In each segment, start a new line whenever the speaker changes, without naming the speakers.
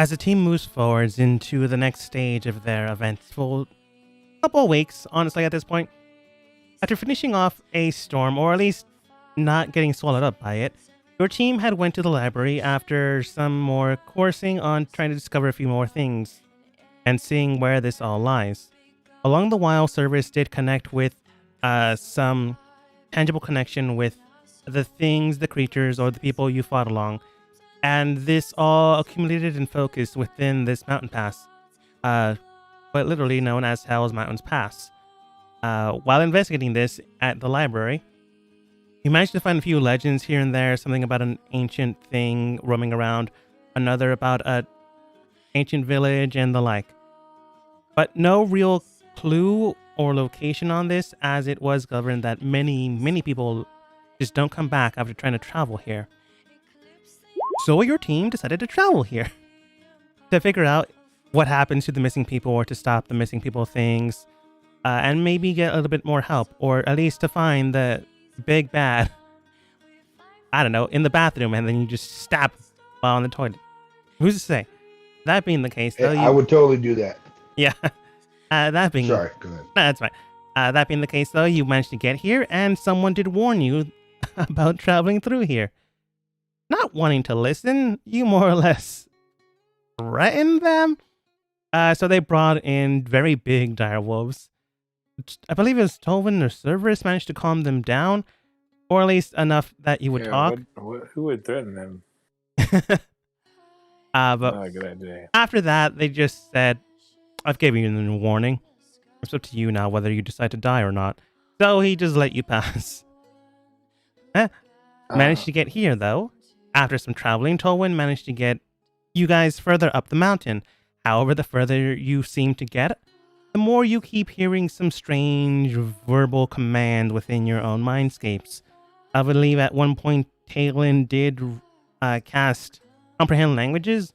As the team moves forwards into the next stage of their eventful couple of weeks, honestly, at this point, after finishing off a storm, or at least not getting swallowed up by it, your team had went to the library after some more coursing on trying to discover a few more things and seeing where this all lies. Along the while, Service did connect with some tangible connection with the things, the creatures, or the people you fought along. And this all accumulated and focused within this mountain pass, quite literally known as Hell's Mountains Pass. While investigating this at the library, you managed to find a few legends here and there, something about an ancient thing roaming around, another about a ancient village, and the like. But no real clue or location on this, as it was governed that many people just don't come back after trying to travel here. So your team decided to travel here to figure out what happens to the missing people, or to stop the missing people things, and maybe get a little bit more help, or at least to find the big bad, I don't know, in the bathroom, and then you just stab while on the toilet. Who's to say? That being the case, though,
I would totally do that.
Yeah. That being...
Sorry, go ahead.
No, that's fine. That being the case, though, you managed to get here, and someone did warn you about traveling through here. Not wanting to listen, you more or less threatened them. So they brought in very big direwolves. I believe it was Tolvin or Cerberus managed to calm them down, or at least enough that you would talk.
Who would threaten them?
But
Not a good idea.
after that, they just said, I've given you a warning. It's up to you now whether you decide to die or not. So he just let you pass. Managed to get here, though. After some traveling, Tolwyn managed to get you guys further up the mountain. However, the further you seem to get, the more you keep hearing some strange verbal command within your own mindscapes. I believe at one point, Talon did cast Comprehend Languages,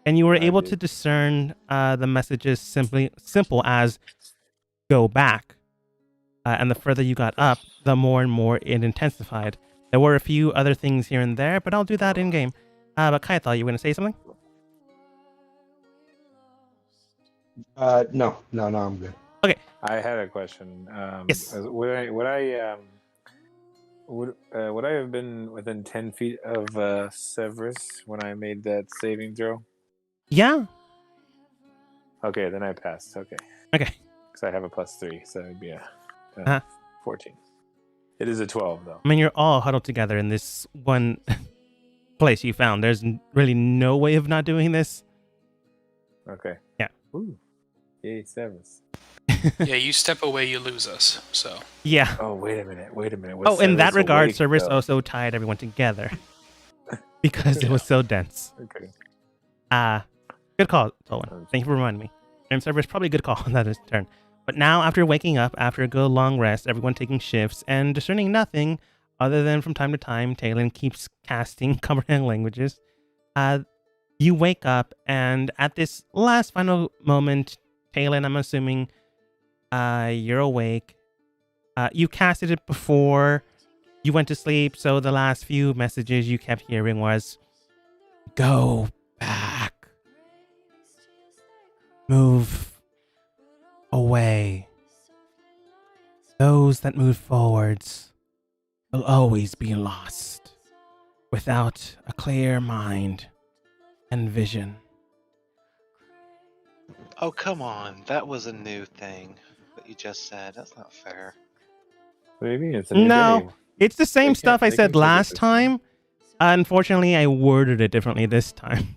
and you were able to discern the messages simple as go back. And the further you got up, the more and more it intensified. There were a few other things here and there, but I'll do that in game. But Kai, thought you were going to say something?
No, I'm good.
Okay.
I had a question.
Yes.
Would I have been within 10 feet of Severus when I made that saving throw?
Yeah.
Okay, then I passed. Okay.
Okay.
Because I have a +3, so it'd be a 14. It is a 12, though.
I mean, you're all huddled together in this one place you found. There's really no way of not doing this.
Okay.
Yeah.
Ooh. Yay, Severus.
Yeah, you step away, you lose us. So.
Yeah.
Oh, wait a minute.
Oh, in that regard,
awake,
Cerberus
though?
also tied everyone together because it was so dense.
Okay.
Good call, Tolan. Thank you for reminding me. And Cerberus, probably a good call on that his turn. But now, after waking up, after a good long rest, everyone taking shifts, and discerning nothing other than from time to time, Talon keeps casting Comprehend Languages. You wake up, and at this last final moment, Talon, I'm assuming you're awake. You casted it before you went to sleep, so the last few messages you kept hearing was, go back. Move away. Those that move forwards will always be lost without a clear mind and vision.
Oh, come on. That was a new thing that you just said. That's not fair.
What do you mean? It's a new
No,
day.
it's the same stuff I
they
said
can
last
this.
time. Unfortunately, I worded it differently this time.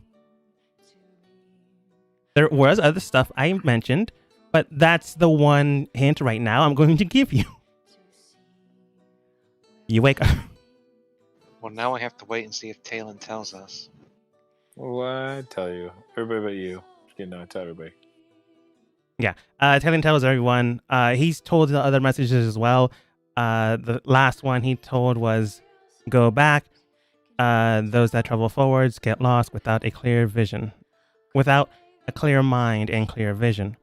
There was other stuff I mentioned, but that's the one hint right now I'm going to give you. You wake up.
Well, now I have to wait and see if Talon tells us.
Well, I tell you. Everybody but you. You know, tell everybody.
Yeah. Talon tells everyone. He's told the other messages as well. The last one he told was, go back. Those that travel forwards get lost without a clear vision. Without a clear mind and clear vision.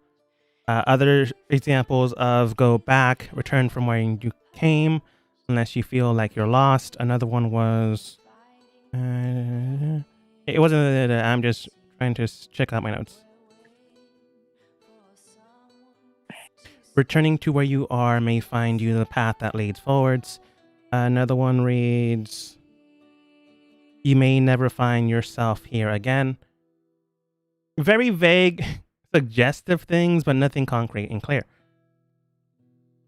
Other examples of go back, return from where you came, unless you feel like you're lost. Another one was... it wasn't... I'm just trying to check out my notes. Returning to where you are may find you the path that leads forwards. Another one reads, you may never find yourself here again. Very vague, suggestive things, but nothing concrete and clear.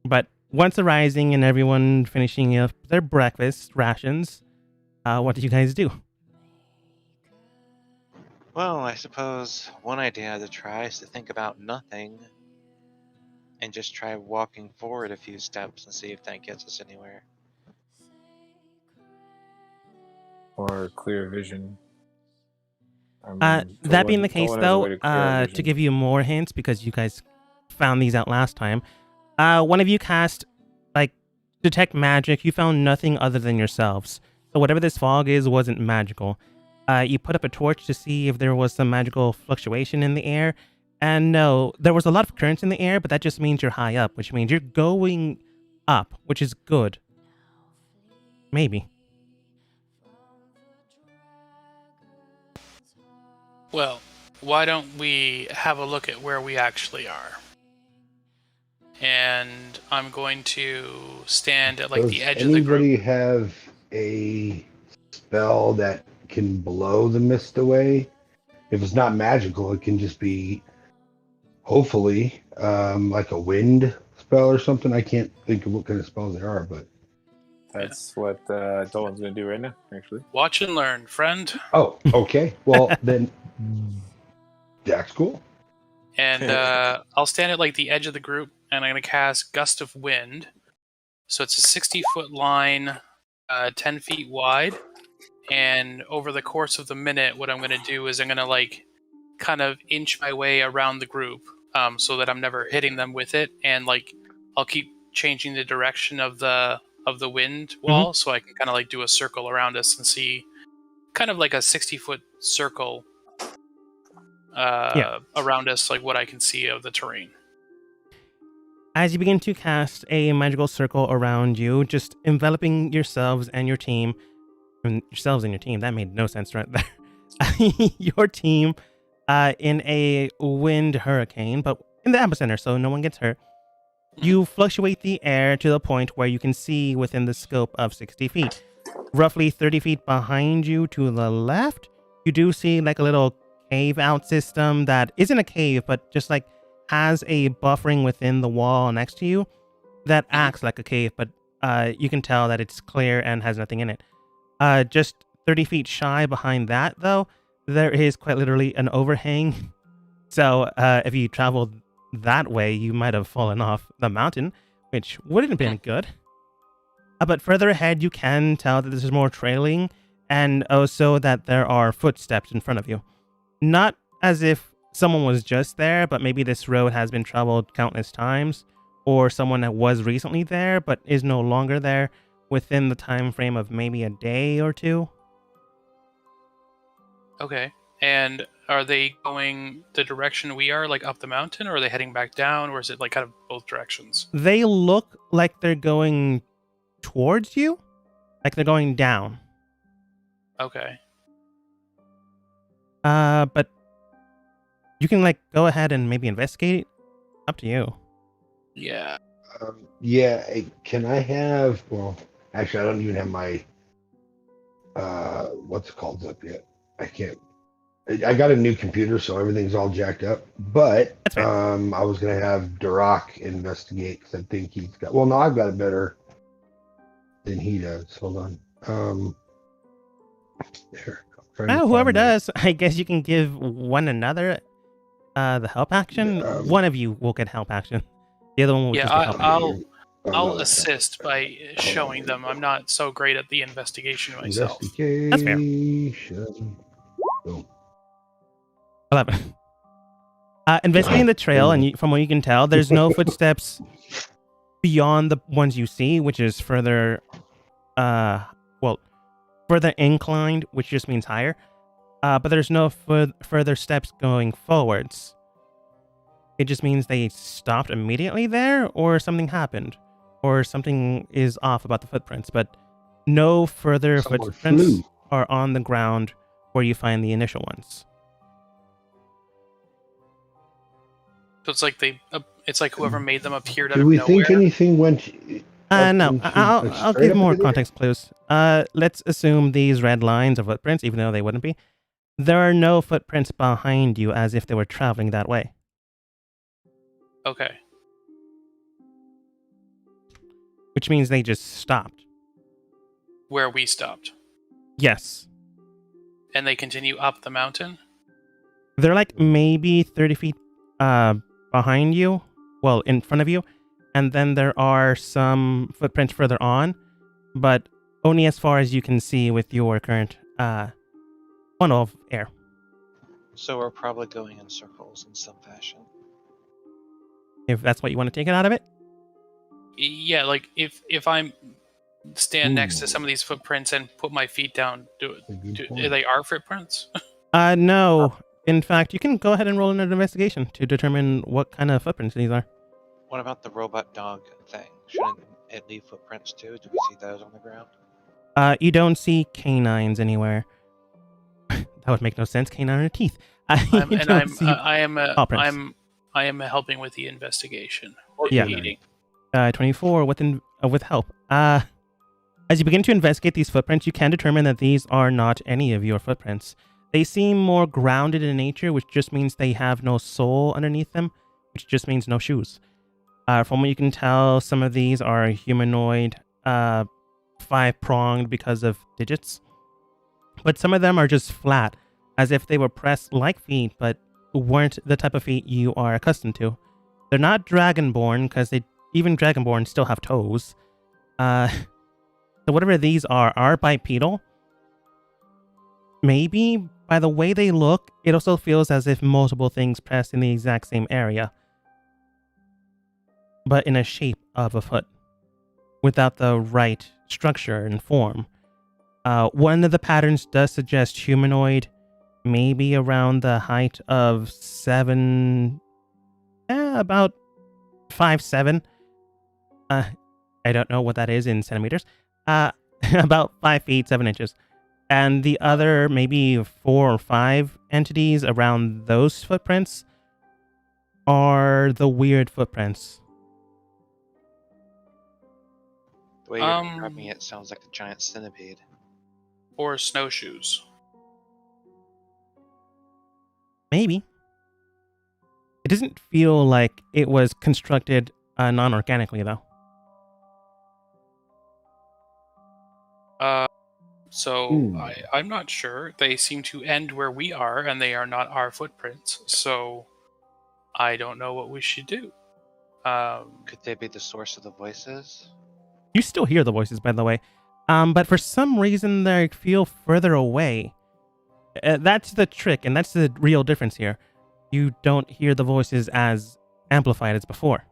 But once arising and everyone finishing up their breakfast rations, what do you guys do?
Well, I suppose one idea to try is to think about nothing and just try walking forward a few steps and see if that gets us anywhere.
Or clear vision.
That being the case, though,
to
to give you more hints, because you guys found these out last time, one of you cast, like, detect magic. You found nothing other than yourselves. So whatever this fog is wasn't magical. You put up a torch to see if there was some magical fluctuation in the air. And no, there was a lot of currents in the air, but that just means you're high up, which means you're going up, which is good. Maybe.
Well, why don't we have a look at where we actually are? And I'm going to stand at like
Does
the edge of the group.
anybody have a spell that can blow the mist away? If it's not magical, it can just be, hopefully, like a wind spell or something. I can't think of what kind of spells there are, but
That's what Dolan's going to do right now, actually.
Watch and learn, friend.
oh, okay. Well, then that's cool.
And I'll stand at like the edge of the group, and I'm going to cast Gust of Wind. So it's a 60-foot line, 10 feet wide. And over the course of the minute, what I'm going to do is I'm going to like kind of inch my way around the group, so that I'm never hitting them with it. And like I'll keep changing the direction of the wind wall, so I can kind of like do a circle around us and see kind of like a 60-foot circle around us, like what I can see of the terrain.
As you begin to cast a magical circle around you, just enveloping yourselves and your team, that made no sense right there. Your team in a wind hurricane, but in the epicenter, so no one gets hurt. You fluctuate the air to the point where you can see within the scope of 60 feet. Roughly 30 feet behind you to the left, you do see like a little cave out system that isn't a cave, but just like has a buffering within the wall next to you that acts like a cave, but you can tell that it's clear and has nothing in it. Just 30 feet shy behind that, though, there is quite literally an overhang. So if you traveled that way, you might have fallen off the mountain, which wouldn't have been good. But further ahead, you can tell that this is more trailing, and also that there are footsteps in front of you. Not as if someone was just there, but maybe this road has been traveled countless times, or someone that was recently there but is no longer there within the time frame of maybe a day or two.
Okay. And are they going the direction we are, like up the mountain, or are they heading back down, or is it like kind of both directions?
They look like they're going towards you, like they're going down.
Okay.
But you can like go ahead and maybe investigate. Up to you.
Yeah.
Can I have? Well, actually, I don't even have my what's it called up yet. I can't. I got a new computer, so everything's all jacked up. But I was gonna have Duroc investigate because I think he's got. Well, no, I've got it better than he does. Hold on. There.
Whoever does, I guess you can give one another the help action. One of you will get help action. The other one will just get help.
I'll assist by showing them. I'm not so great at the investigation myself.
That's fair.
Boom.
11. Investigating the trail, and from what you can tell, there's no footsteps beyond the ones you see, which is further, further inclined, which just means higher. But there's no further steps going forwards. It just means they stopped immediately there, or something happened, or something is off about the footprints. But no further footprints are on the ground where you find the initial ones.
So it's like whoever made them appeared out
Do
of
we
nowhere.
think anything went?
No,
into,
I'll
straight
give
up
more
into the air?
context clues. Let's assume these red lines are footprints, even though they wouldn't be. There are no footprints behind you as if they were traveling that way.
Okay.
Which means they just stopped.
Where we stopped.
Yes.
And they continue up the mountain?
They're like maybe 30 feet behind you. Well, in front of you. And then there are some footprints further on. But only as far as you can see with your current funnel of air.
So we're probably going in circles in some fashion.
If that's what you want to take it out of it.
Yeah, like if I'm stand next to some of these footprints and put my feet down, are they our footprints?
No. In fact, you can go ahead and roll an investigation to determine what kind of footprints these are.
What about the robot dog thing? Shouldn't it leave footprints too? Do we see those on the ground?
You don't see canines anywhere. That would make no sense. Canine are teeth.
I am helping with the investigation. Or
Yeah.
eating.
24 with help. As you begin to investigate these footprints, you can determine that these are not any of your footprints. They seem more grounded in nature, which just means they have no sole underneath them, which just means no shoes. From what you can tell, some of these are humanoid, five-pronged because of digits. But some of them are just flat, as if they were pressed like feet, but weren't the type of feet you are accustomed to. They're not dragonborn, because even dragonborn still have toes. So whatever these are bipedal. Maybe, by the way they look, it also feels as if multiple things pressed in the exact same area, but in a shape of a foot, without the right structure and form. One of the patterns does suggest humanoid, maybe around the height of about 5'7". I don't know what that is in centimeters. About 5 feet 7 inches. And the other maybe 4 or 5 entities around those footprints are the weird footprints.
The way you're describing it sounds like a giant centipede.
Or snowshoes.
Maybe. It doesn't feel like it was constructed non-organically, though.
I'm not sure. They seem to end where we are, and they are not our footprints. So I don't know what we should do.
Could they be the source of the voices?
You still hear the voices, by the way. But for some reason, they feel further away. That's the trick, and that's the real difference here. You don't hear the voices as amplified as before.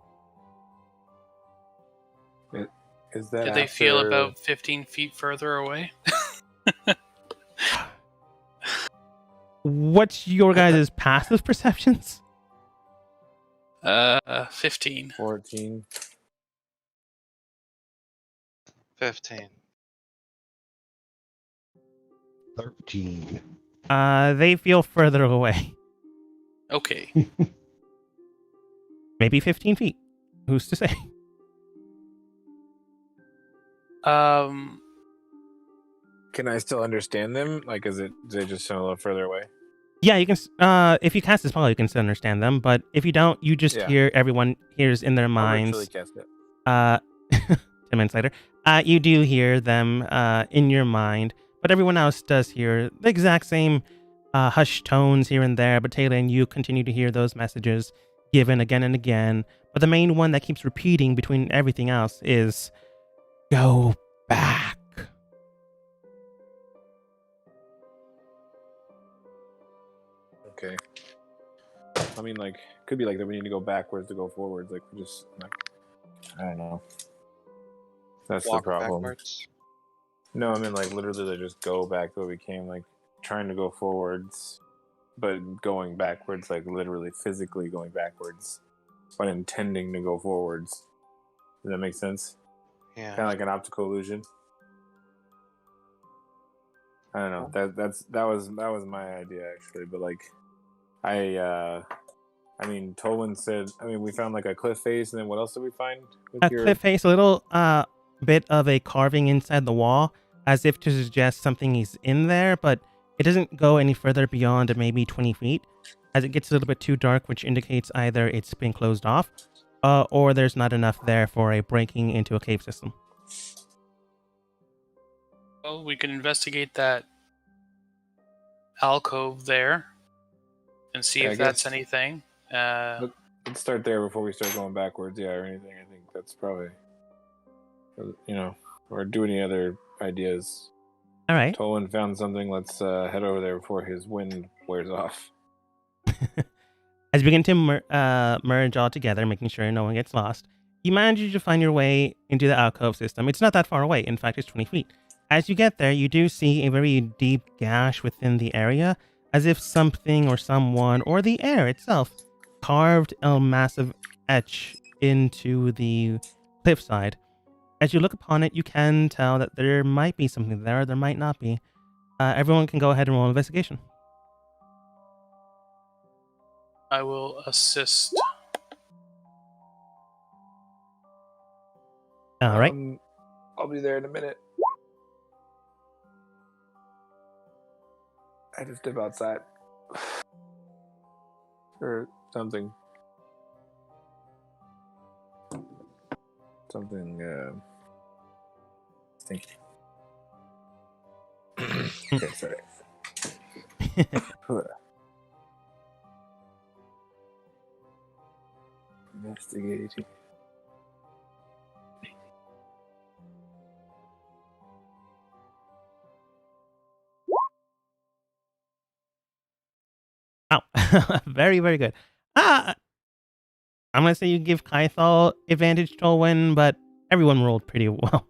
Is that
Did they feel about 15 feet further away?
What's your guys' passive perceptions?
15.
14?
15.
13.
They feel further away.
Okay.
Maybe 15 feet. Who's to say?
Can I still understand them? Like, do they just sound a little further away?
Yeah, you can. If you cast a spell, you can still understand them. But if you don't, you just hear everyone hears in their minds.
I'll virtually cast it.
10 minutes later, you do hear them in your mind, but everyone else does hear the exact same hushed tones here and there. But Taylor and you continue to hear those messages given again and again. But the main one that keeps repeating between everything else is, "Go back."
Okay. I mean, like, could be like that we need to go backwards to go forwards. Like, we just, like, I don't know. That's
Walk
the problem.
backwards.
No, I mean, like, literally, they just go back to where we came, like, trying to go forwards, but going backwards, like, literally, physically going backwards, but intending to go forwards. Does that make sense?
Yeah.
Kind of like an optical illusion. I don't know. That was my idea, actually, but, like, I mean, Tolan said. I mean, we found like a cliff face, and then what else did we find? With
A cliff face, a little bit of a carving inside the wall, as if to suggest something is in there, but it doesn't go any further beyond maybe 20 feet, as it gets a little bit too dark, which indicates either it's been closed off, or there's not enough there for a breaking into a cave system.
Well, we can investigate that alcove there and see
Yeah, I
if that's
guess-
anything.
Let's start there before we start going backwards. Yeah, or anything. I think that's probably, or do any other ideas.
All right.
Tolan found something. Let's head over there before his wind wears off.
As you begin to merge all together, making sure no one gets lost, you manage to find your way into the alcove system. It's not that far away. In fact, it's 20 feet. As you get there, you do see a very deep gash within the area, as if something or someone or the air itself carved a massive etch into the cliffside. As you look upon it, you can tell that there might be something there, or there might not be. Everyone can go ahead and roll investigation.
I will assist.
All right.
I'll be there in a minute. I had to step outside. Or something. Stinky. Okay, sorry. Investigating.
Wow. Very, very good. I'm going to say you give Kythal advantage to win, but everyone rolled pretty well.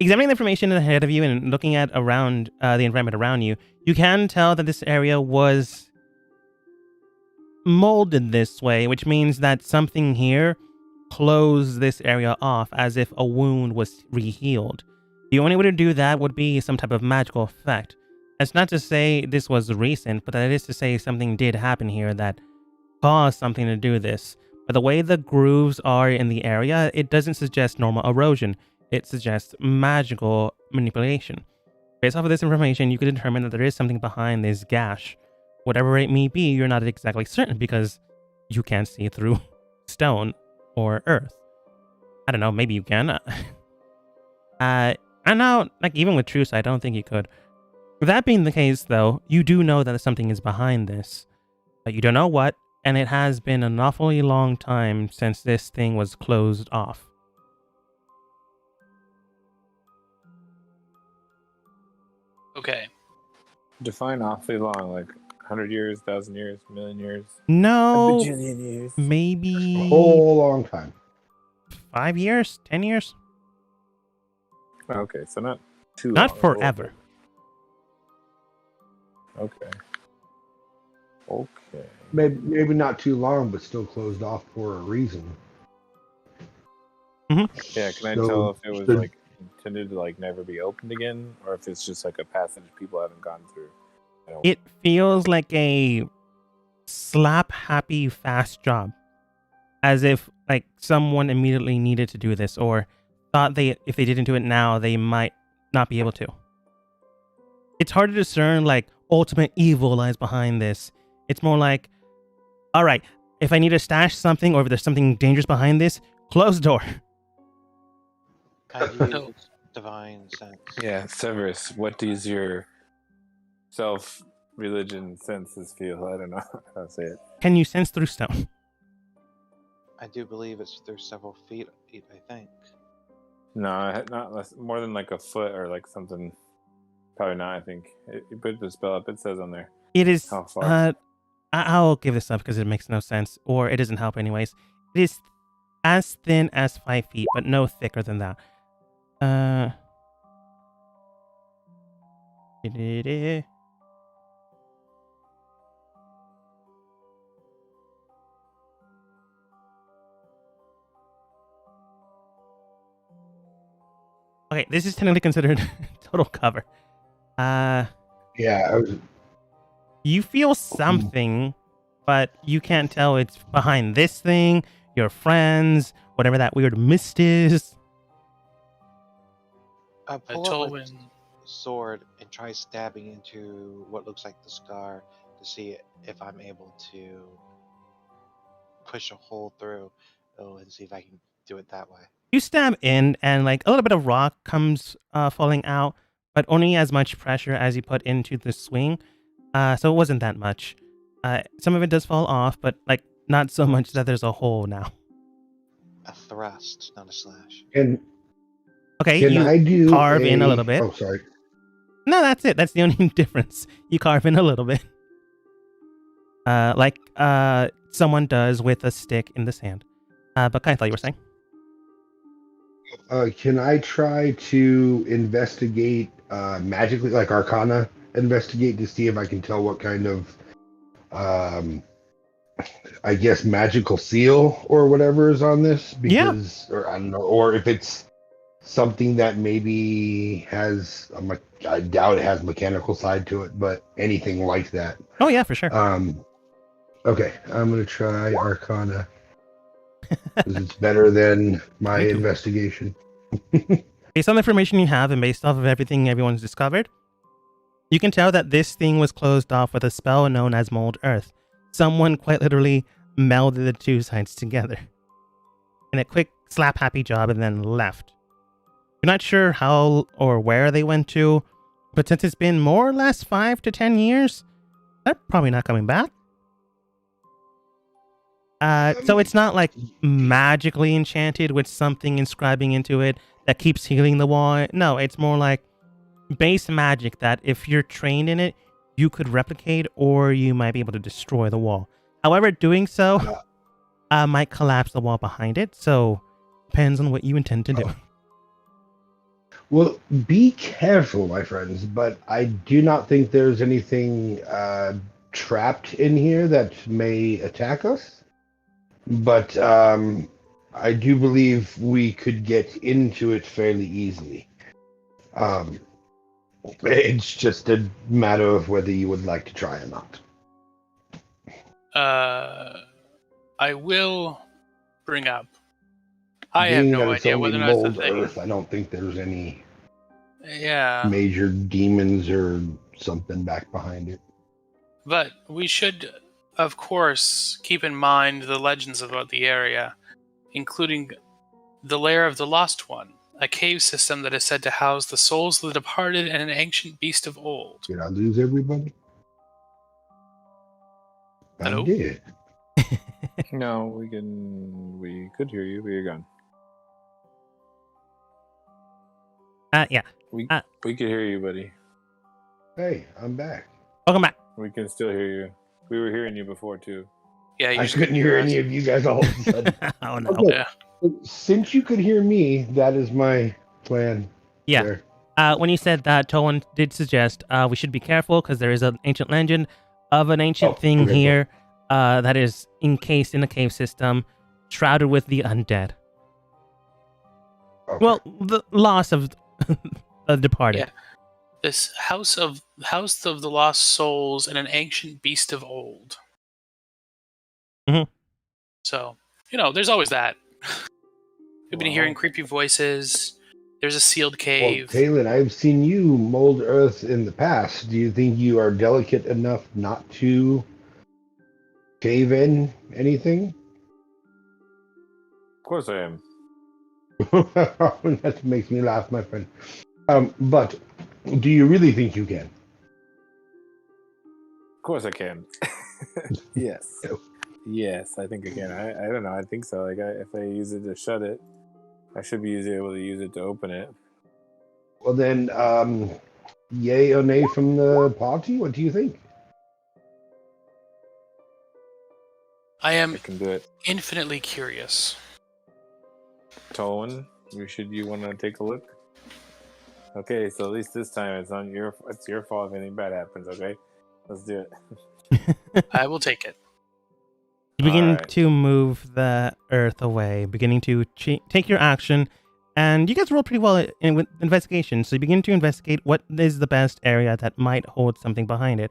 Examining the information ahead of you and looking at around the environment around you, you can tell that this area was molded this way, which means that something here closed this area off as if a wound was re-healed. The only way to do that would be some type of magical effect. That's not to say this was recent, but that is to say something did happen here that caused something to do this. But the way the grooves are in the area, it doesn't suggest normal erosion. It suggests magical manipulation. Based off of this information, you can determine that there is something behind this gash. Whatever it may be, you're not exactly certain because you can't see through stone or earth. I don't know, maybe you can. I know, like even with true sight, I don't think you could. That being the case, though, you do know that something is behind this. But you don't know what, and it has been an awfully long time since this thing was closed off.
Okay.
Define awfully long, like 100 years, 1,000 years, a million years,
No,
a bajillion years.
maybe
A whole long time.
5 years, 10 years,
Okay, so not too
not
long.
forever.
Okay. Okay.
Maybe not too long, but still closed off for a reason.
Yeah, can I
So,
tell if it was
should-
like intended to like never be opened again, or if it's just like a passage people haven't gone through? I don't-
It feels like a slap happy fast job, as if like someone immediately needed to do this, or thought if they didn't do it now, they might not be able to. It's hard to discern like ultimate evil lies behind this. It's more like, all right, if I need to stash something or if there's something dangerous behind this, close the door.
I use divine sense.
Yeah, Severus, what does your self-religion senses feel? I don't know how to say it.
Can you sense through stone?
I do believe it's through several feet, I think.
No, not less, more than like a foot or like something. Probably not, I think. You put the spell up, it says on there.
It is.
How far?
I'll give this up because it makes no sense, or it doesn't help anyways. It is as thin as 5 feet, but no thicker than that. Okay, this is technically considered total cover.
Yeah, I was.
You feel something but you can't tell it's behind this thing, your friends, whatever that weird mist is.
Pull up my
Tolwyn.
sword and try stabbing into what looks like the scar to see if I'm able to push a hole through and see if I can do it that way.
You stab in, and like a little bit of rock comes falling out, but only as much pressure as you put into the swing. So it wasn't that much. Some of it does fall off, but like not so much that there's a hole now.
A thrust, not a slash.
Okay,
Can
you
I do
carve in a little bit.
Oh, sorry.
No, that's it. That's the only difference. You carve in a little bit. Like someone does with a stick in the sand. But I thought you were saying.
Can I try to investigate magically, like Arcana, investigate to see if I can tell what kind of, I guess, magical seal or whatever is on this? Because, or I don't know, or if it's something that maybe has, I doubt it has mechanical side to it, but anything like that.
Oh yeah, for sure.
Okay, I'm gonna try Arcana. Because it's better than my investigation.
Based on the information you have and based off of everything everyone's discovered, you can tell that this thing was closed off with a spell known as Mold Earth. Someone quite literally melded the two sides together. In a quick slap happy job and then left. You're not sure how or where they went to, but since it's been more or less 5 to 10 years, they're probably not coming back. So it's not like magically enchanted with something inscribing into it that keeps healing the wall. No, it's more like base magic that if you're trained in it, you could replicate or you might be able to destroy the wall. However, doing so might collapse the wall behind it. So depends on what you intend to do.
Well, be careful, my friends, but I do not think there's anything trapped in here that may attack us. But I do believe we could get into it fairly easily. It's just a matter of whether you would like to try or not.
I will bring up. I have
Being
no
that it's
idea
only
whether or not it's a
mold
thing.
earth, I don't think there's any
Yeah,
major demons or something back behind it.
but we should, of course, keep in mind the legends about the area, including the Lair of the Lost One, a cave system that is said to house the souls of the departed and an ancient beast of old.
Did I lose everybody?
Hello?
I did.
No, we could hear you, but you're gone.
Yeah.
We could hear you, buddy.
Hey, I'm back.
Welcome back.
We can still hear you. We were hearing you before too.
Yeah, you
I
just
couldn't hear
us.
any of you guys all of a sudden.
Oh no.
Okay.
Yeah.
Since you could hear me, that is my plan.
Yeah.
there.
When you said that, Towan did suggest we should be careful because there is an ancient legend of an ancient thing
okay,
here that is encased in a cave system, shrouded with the undead.
Okay.
Well, the loss of the departed.
Yeah. This house of the lost souls and an ancient beast of old.
Mhm.
So, there's always that. We've been
Wow.
hearing creepy voices. There's a sealed
Well,
cave.
Talon, I've seen you mold earth in the past. Do you think you are delicate enough not to cave in anything?
Of course I am.
That makes me laugh, my friend. But do you really think you can?
Of course I can. Yes. Yes, I think I can. I don't know. I think so. Like, if I use it to shut it, I should be able to use it to open it.
Well then, yay or nay from the party? What do you think?
I
I
am
can do it.
infinitely curious.
Tolwyn, you want to take a look? Okay, so at least this time it's your fault if anything bad happens. Okay, let's do it.
I will take it.
You begin
Alright.
to move the earth away, beginning to take your action, and you guys roll pretty well with investigation. So you begin to investigate what is the best area that might hold something behind it.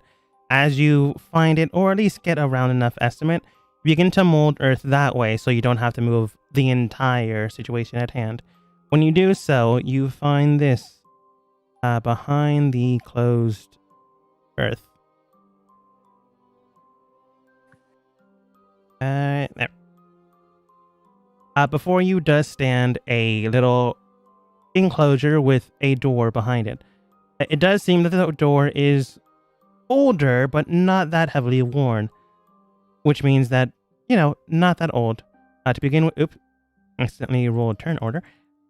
As you find it, or at least get a round enough estimate, you begin to mold earth that way so you don't have to move the entire situation at hand. When you do so, you find this behind the closed earth. There. Before you does stand a little enclosure with a door behind it. It does seem that the door is older, but not that heavily worn, which means that, not that old. To begin with, oops, accidentally rolled turn order.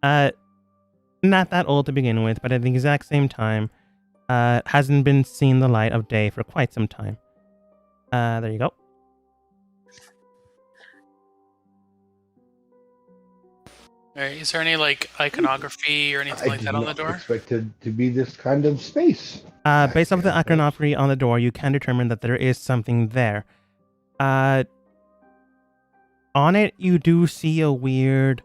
Not that old to begin with, but at the exact same time, hasn't been seen the light of day for quite some time. There you go.
All right, is there any like iconography or anything like that on the door?
Expected to be this kind of space.
Based off the iconography on the door, you can determine that there is something there. On it, you do see a weird.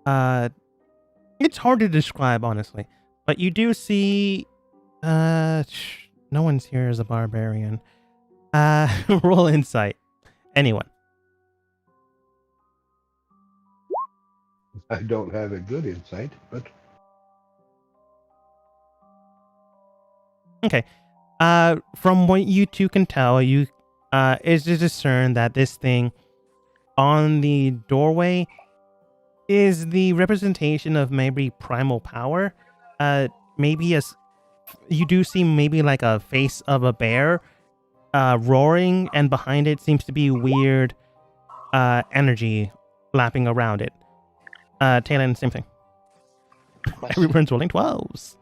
It's hard to describe, honestly, but you do see. No one's here as a barbarian. Roll insight. Anyone.
I don't have a good insight, but
okay. From what you two can tell, you is to discern that this thing on the doorway is the representation of maybe primal power. Maybe you do see maybe like a face of a bear, roaring, and behind it seems to be weird, energy lapping around it. Talon, same thing. Everyone's rolling 12s.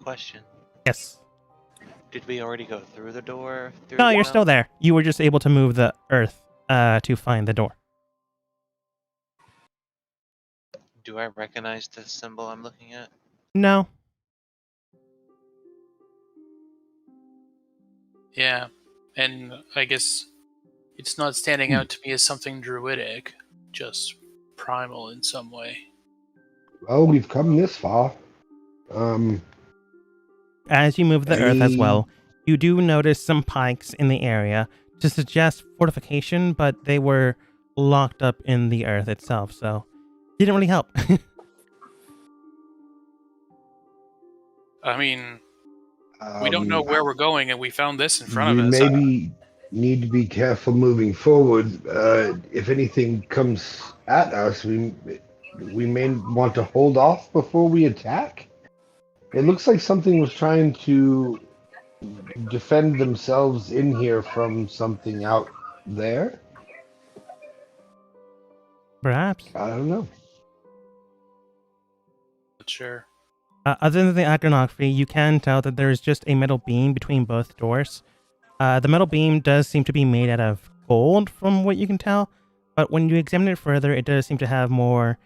Question.
Yes.
Did we already go through the door?
No, you're still there. You were just able to move the earth to find the door.
Do I recognize the symbol I'm looking at?
No.
Yeah, and I guess it's not standing out to me as something druidic, just primal in some way.
well, we've come this far.
As you move the earth as well, you do notice some pikes in the area to suggest fortification, but they were locked up in the earth itself, so didn't really help.
I mean, we don't know where we're going, and we found this in front of
we
us.
maybe need to be careful moving forward. If anything comes at us, we may want to hold off before we attack. It looks like something was trying to defend themselves in here from something out there.
Perhaps.
I don't know.
Sure.
Other than the iconography, you can tell that there is just a metal beam between both doors. The metal beam does seem to be made out of gold, from what you can tell, but when you examine it further, it does seem to have more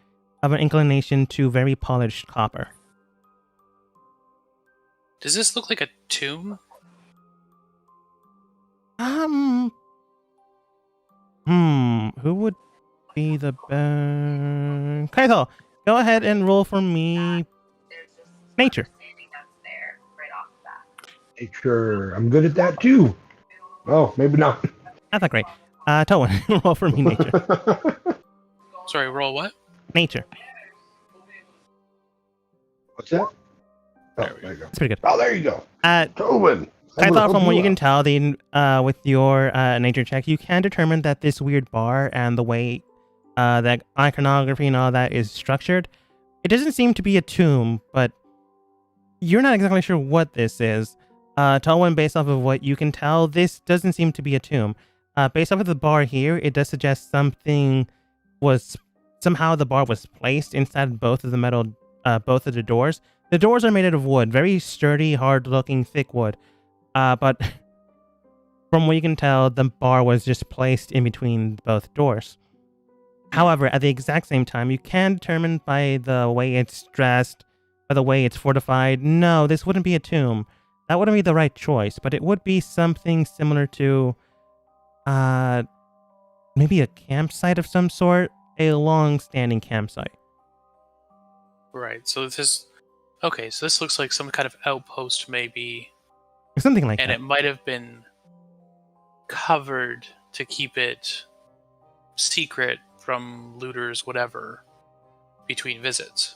of an inclination to very polished copper.
Does this look like a tomb?
Who would be the Kaito, go ahead and roll for me nature.
Nature. I'm good at that too. Oh, maybe not.
Not that great. Towan, roll for me nature.
Sorry, roll what?
Nature.
What's that? Oh, there you go.
That's pretty good.
Oh, there you go. Tobin.
I thought from what you can tell, with your nature check, you can determine that this weird bar and the way that iconography and all that is structured, it doesn't seem to be a tomb, but you're not exactly sure what this is. Tolwyn, based off of what you can tell, this doesn't seem to be a tomb. Based off of the bar here, it does suggest somehow the bar was placed inside both of the doors. The doors are made out of wood, very sturdy, hard-looking, thick wood. But from what you can tell, the bar was just placed in between both doors. However, at the exact same time, you can determine by the way it's dressed, by the way it's fortified, no, this wouldn't be a tomb. That wouldn't be the right choice, but it would be something similar to maybe a campsite of some sort, a long-standing campsite.
Right, so this looks like some kind of outpost, maybe,
Something like
and
that.
it might have been covered to keep it secret from looters, whatever, between visits.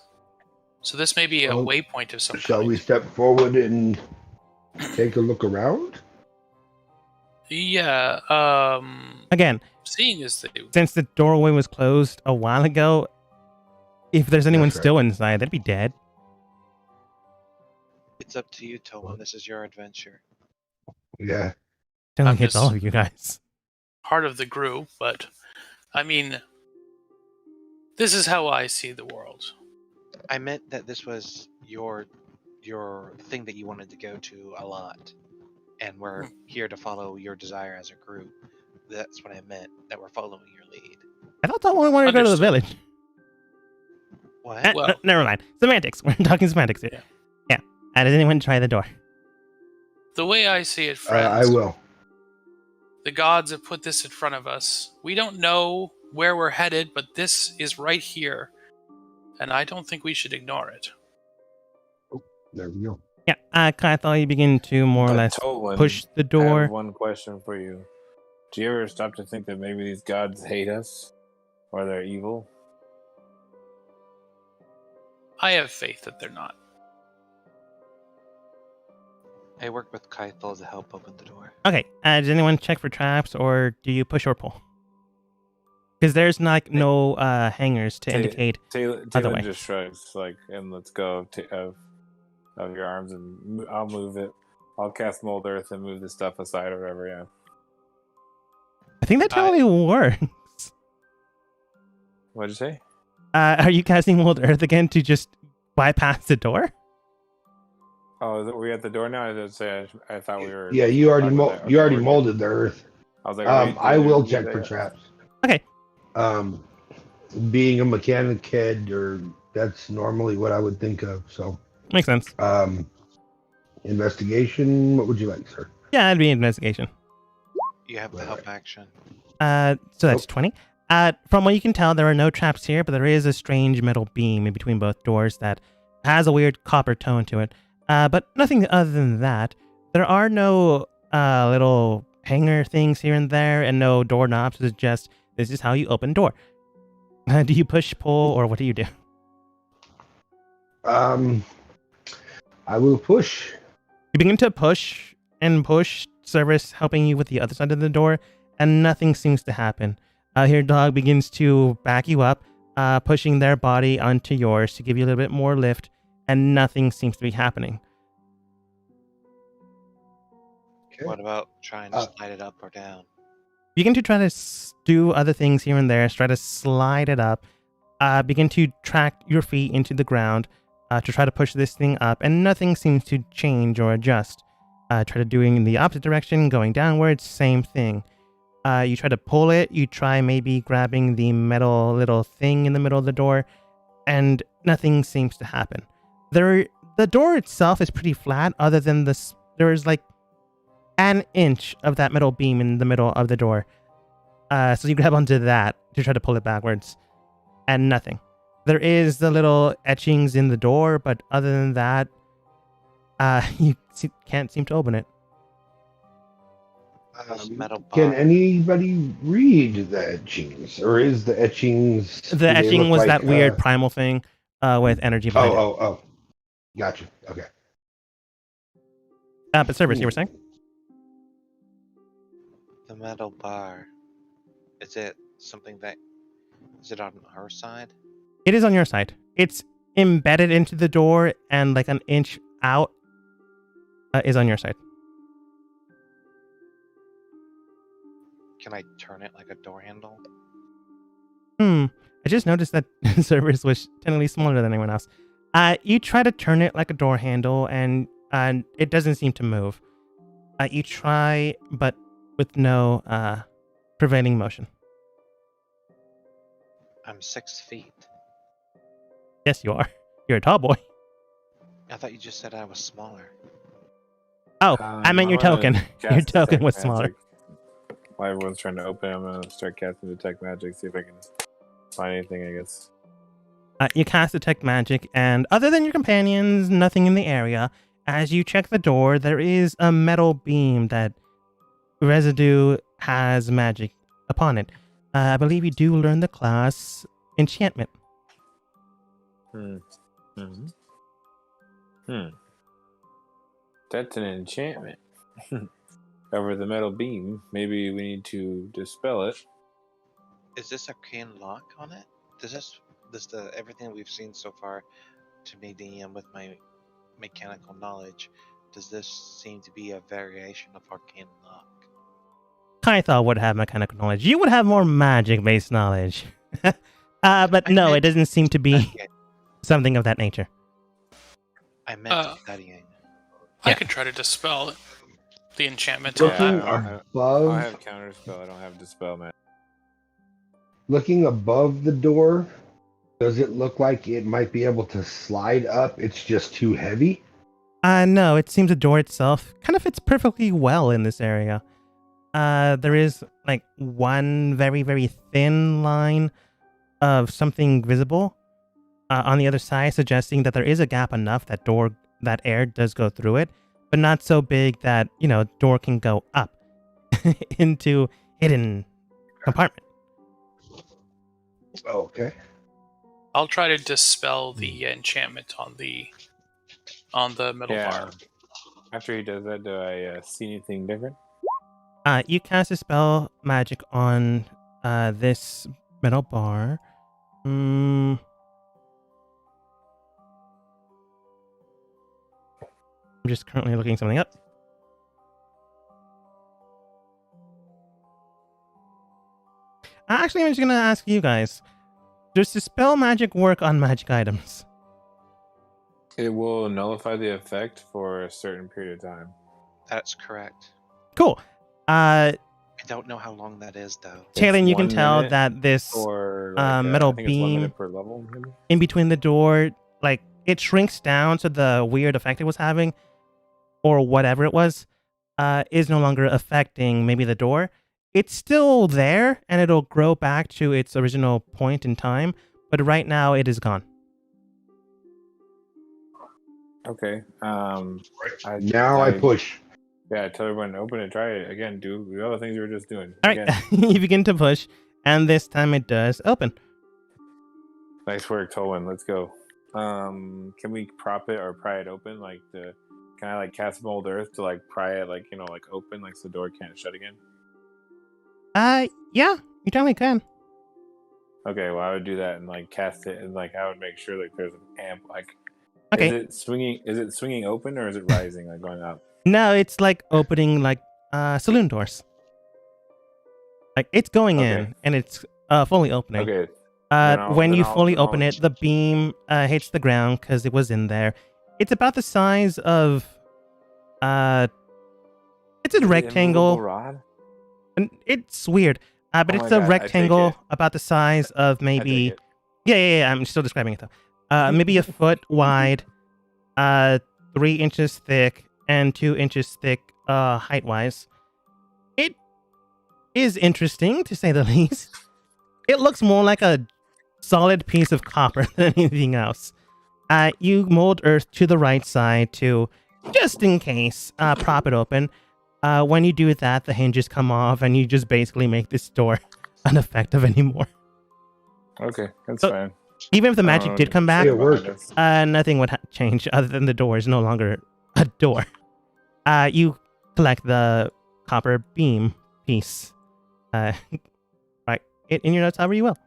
So this may be a
Well,
waypoint of some
Shall
kind.
we step forward and take a look around?
Yeah.
Again,
Seeing as they
since the doorway was closed a while ago, if there's anyone
That's right.
still inside, they'd be dead.
It's up to you, Tolan. This is your adventure.
Yeah.
It only
I'm
hits
just-
all of you guys.
part of the group, but I mean, this is how I see the world.
I meant that this was your thing that you wanted to go to a lot, and we're here to follow your desire as a group. That's what I meant. That we're following your lead.
I thought someone wanted to go to the
Understood.
village.
What?
Well-
Never mind. Semantics. We're talking semantics here. Yeah. Does anyone try the door?
The way I see it,
I
friends,
will.
the gods have put this in front of us. We don't know where we're headed, but this is right here, and I don't think we should ignore it.
There we go.
Yeah. Kaithal, you begin to more or
But
less
Tolan,
push the
I
door.
have one question for you. Do you ever stop to think that maybe these gods hate us? Or they're evil?
I have faith that they're not.
I work with Kaithal to help open the door.
Okay. Does anyone check for traps, or do you push or pull? Because there's like no hangers to
Ta-
indicate.
Taylor
Other way.
just shrugs, like, and let's go of your arms, and I'll move it. I'll cast Mold Earth and move the stuff aside or whatever, yeah.
I think that totally works.
What'd you say?
Are you casting Mold Earth again to just bypass the door?
Oh, are we at the door now? I did say I thought we were.
Yeah, you already
talking about that.
you
Okay,
already
we're good.
molded the earth.
I was like, are we-
I will
did
check
we
for
do that?
traps.
Okay.
Being a mechanic kid, or that's normally what I would think of. So,
Makes sense.
investigation. What would you like, sir?
Yeah, it'd be investigation.
You have the
Right,
help
right.
action.
So that's 20. From what you can tell, there are no traps here, but there is a strange metal beam in between both doors that has a weird copper tone to it. But nothing other than that. There are no little hanger things here and there, and no doorknobs. It's just, this is how you open door. Do you push, pull, or what do you do?
I will push.
You begin to push and push, Service helping you with the other side of the door, and nothing seems to happen. Your dog begins to back you up, pushing their body onto yours to give you a little bit more lift, and nothing seems to be happening.
Okay.
What about trying to slide it up or down?
You begin to try to do other things here and there, try to slide it up, begin to track your feet into the ground to try to push this thing up, and nothing seems to change or adjust. Try to doing in the opposite direction, going downwards, same thing. You try to pull it, you try maybe grabbing the metal little thing in the middle of the door, and nothing seems to happen. The door itself is pretty flat, other than there is like an inch of that metal beam in the middle of the door. So you grab onto that to try to pull it backwards, and nothing. There is the little etchings in the door, but other than that, you can't seem to open it.
This metal
Can
bar.
anybody read the etchings, or is the etchings? do
The
they
etching
look
was
like,
that weird primal thing with energy behind it.
Oh. Gotcha. Okay.
But Service, you were saying?
The metal bar. Is it something that? Is it on our side?
It is on your side. It's embedded into the door, and like an inch out is on your side.
Can I turn it like a door handle?
I just noticed that Service was technically smaller than anyone else. You try to turn it like a door handle, and it doesn't seem to move. You try, but with no prevailing motion.
I'm 6 feet.
Yes, you are. You're a tall boy.
I thought you just said I was smaller.
Oh, I meant your
I'm gonna
token.
cast
Your token
Detect
was smaller.
Magic. While everyone's trying to open, I'm gonna start casting Detect Magic, see if I can find anything, I guess.
You cast Detect Magic, and other than your companions, nothing in the area. As you check the door, there is a metal beam that residue has magic upon it. I believe you do learn the class enchantment.
Hmm. Hmm. Hmm. That's an enchantment. Over the metal beam. Maybe we need to dispel it.
Is this arcane lock on it? Does the everything we've seen so far to me, DM, with my mechanical knowledge, does this seem to be a variation of arcane lock?
Kaithal would have mechanical knowledge. You would have more magic-based knowledge. But
I
no, it
meant
doesn't seem to be
studying.
something of that nature.
I meant studying.
I
Yeah.
could try to dispel the enchantment
Yeah,
on
Looking
that.
I
above,
have counterspell. I don't have dispel, man.
looking above the door, does it look like it might be able to slide up? It's just too heavy.
No, it seems the door itself kind of fits perfectly well in this area. There is like one very, very thin line of something visible on the other side, suggesting that there is a gap enough that air does go through it, but not so big that, door can go up into hidden compartment.
Okay.
I'll try to dispel the enchantment on the middle bar.
After he does that, do I see anything different?
You cast a spell magic on this metal bar. I'm just currently looking something up. Actually, I'm just going to ask you guys. Does dispel magic work on magic items?
It will nullify the effect for a certain period of time.
That's correct.
Cool.
I don't know how long that is, though.
Talon, you can
1
tell
minute
that this
Or
metal
I think it's 1
beam
minute per level. Maybe?
in between the door, like, it shrinks down to the weird effect it was having, or whatever it was, is no longer affecting maybe the door. It's still there, and it'll grow back to its original point in time, but right now it is gone.
Okay.
I push.
Yeah, tell everyone to open it, try it again. Do all the things you were just doing.
All right,
Again.
you begin to push, and this time it does open.
Nice work, Tolwyn. Let's go. Can we prop it or pry it open? Can I cast mold earth to pry it open so the door can't shut again?
Yeah, you definitely can.
Okay, well I would do that and cast it and I would make sure there's an amp
Okay.
Is it swinging open or is it rising going up?
No, it's opening saloon doors. It's going in and it's fully opening.
Okay.
When you fully open it, the beam hits the ground because it was in there. It's about the size of it's a rectangle.
Rod?
And it's weird, but
Oh
it's
my
a
God, I take
rectangle
it.
about the size of
I take
maybe
it.
yeah. I'm still describing it though. Maybe a foot wide, 3 inches thick, and 2 inches thick height wise. It is interesting to say the least. It looks more like a solid piece of copper than anything else. You mold earth to the right side to, just in case, prop it open. When you do that, the hinges come off, and you just basically make this door ineffective anymore.
Okay, that's
So-
fine.
Even if the magic did come back,
It worked.
nothing would change other than the door is no longer a door. You collect the copper beam piece. Right in your notes however you will.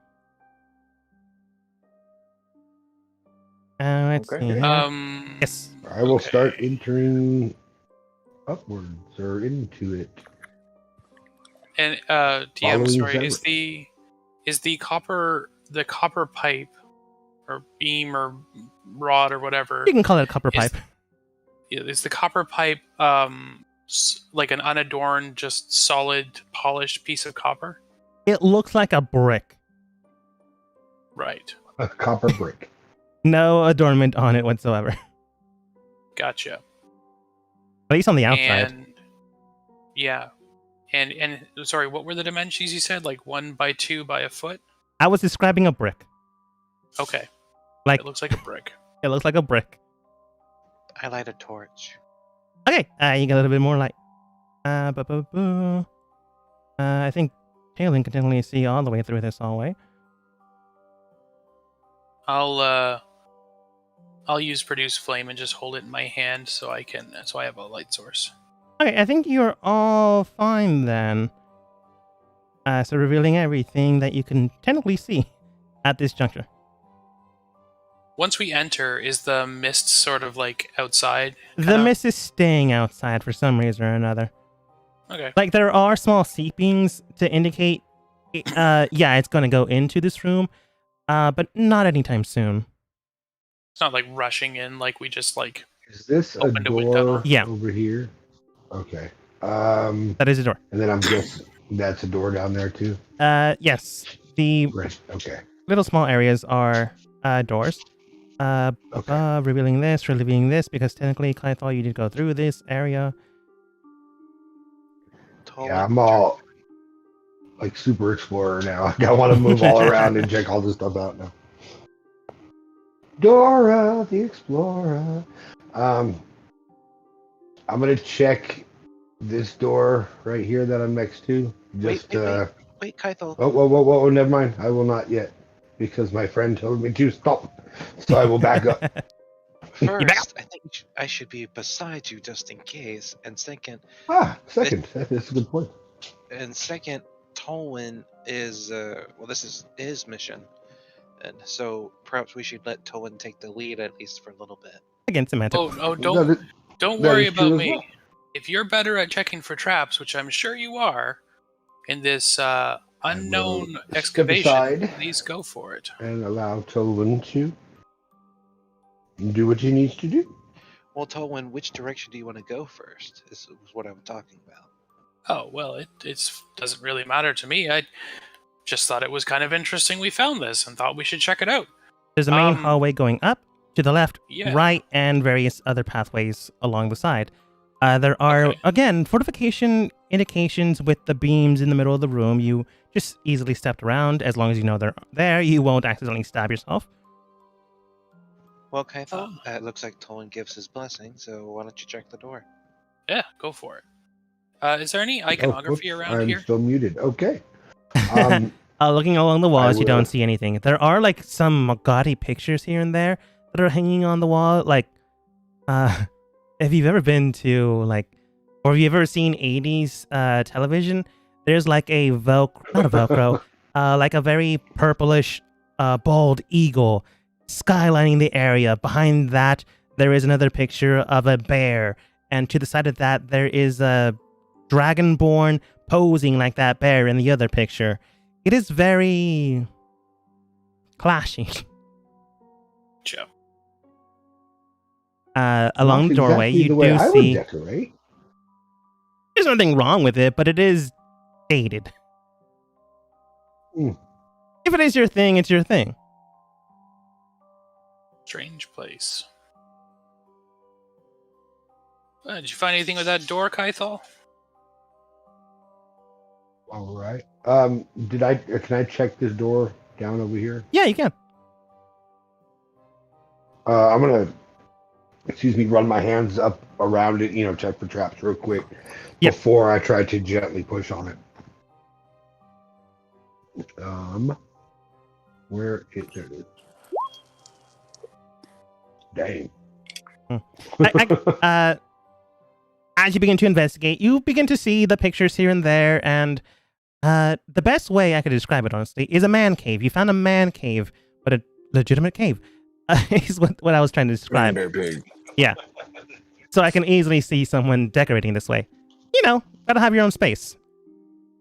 Let's
Okay.
see here. Yes.
I will
Okay.
start entering upwards or into it.
And DM,
Following
sorry,
Zebra.
is the copper pipe or beam or rod or whatever?
You can call it a copper
Is-
pipe.
Is the copper pipe like an unadorned, just solid, polished piece of copper?
It looks like a brick.
Right.
A copper brick.
No adornment on it whatsoever.
Gotcha.
At least on the outside.
And yeah. And sorry, what were the dimensions you said? 1 by 2 by a foot?
I was describing a brick.
Okay.
Like
It looks like a brick.
it looks like a brick.
I light a torch.
Okay, you get a little bit more light. I think Taylor can definitely see all the way through this hallway.
I'll use produce flame and just hold it in my hand so I have a light source.
Okay, I think you're all fine then. So revealing everything that you can technically see at this juncture.
Once we enter, is the mist sort of like outside?
The mist is staying outside for some reason or another.
Okay.
Like there are small seepings to indicate, yeah, it's gonna go into this room, but not anytime soon.
It's not like rushing in like we just like.
Is this a
Opened a window.
door
Yeah.
over here? Okay.
That is a door.
And then I'm guessing that's a door down there too?
Yes. The
Right. Okay.
little small areas are doors.
Okay.
Revealing this, because technically, Kythal, you did go through this area.
Yeah, I'm all like super explorer now. I want to move all around and check all this stuff out now. Dora the Explorer. I'm gonna check this door right here that I'm next to. Just
Wait, Kythal.
whoa, never mind. I will not yet, because my friend told me to stop. So I will back up.
First, I think I should be beside you just in case. And second,
Second. That's a good point.
Tolwyn is this is his mission, and so perhaps we should let Tolwyn take the lead at least for a little bit.
Again, Samantha.
Don't
that
worry
is true
about
as
me.
well.
If you're better at checking for traps, which I'm sure you are, in this unknown
step
excavation,
aside.
please go for it.
And allow Tolwyn to do what he needs to do.
Well, Tolwyn, which direction do you want to go first? This was what I'm talking about.
Oh, well, it doesn't really matter to me. I just thought it was kind of interesting we found this and thought we should check it out.
There's a main hallway going up, to the left,
Yeah.
right, and various other pathways along the side. There are, again, fortification indications with the beams in the middle of the room. You just easily stepped around. As long as you know they're there, you won't accidentally stab yourself.
Well, Kythal, it looks like Tolwyn gives his blessing, so why don't you check the door?
Yeah, go for it. Is there any iconography around
I'm
here?
still muted. Okay.
Looking along the walls, you
will.
don't see anything. There are like some gaudy pictures here and there that are hanging on the wall. Like, if you've ever been to or have you ever seen 80s television, there's like a not a Velcro, like a very purplish bald eagle skylining the area. Behind that, there is another picture of a bear, and to the side of that, there is a dragonborn posing like that bear in the other picture. It is very clashy.
Joe.
Along the doorway,
exactly
you
the way
do
I would
see.
decorate.
There's nothing wrong with it, but it is dated.
Mm.
If it is your thing, it's your thing.
Strange place. Did you find anything with that door, Kythal?
All right. Can I check this door down over here?
Yeah, you can.
I'm gonna, run my hands up around it, check for traps real quick before I try to gently push on it. Where is it? Dang.
As you begin to investigate, you begin to see the pictures here and there, and the best way I could describe it, honestly, is a man cave. You found a man cave, but a legitimate cave. Is what I was trying to describe. Yeah. So I can easily see someone decorating this way. Gotta have your own space.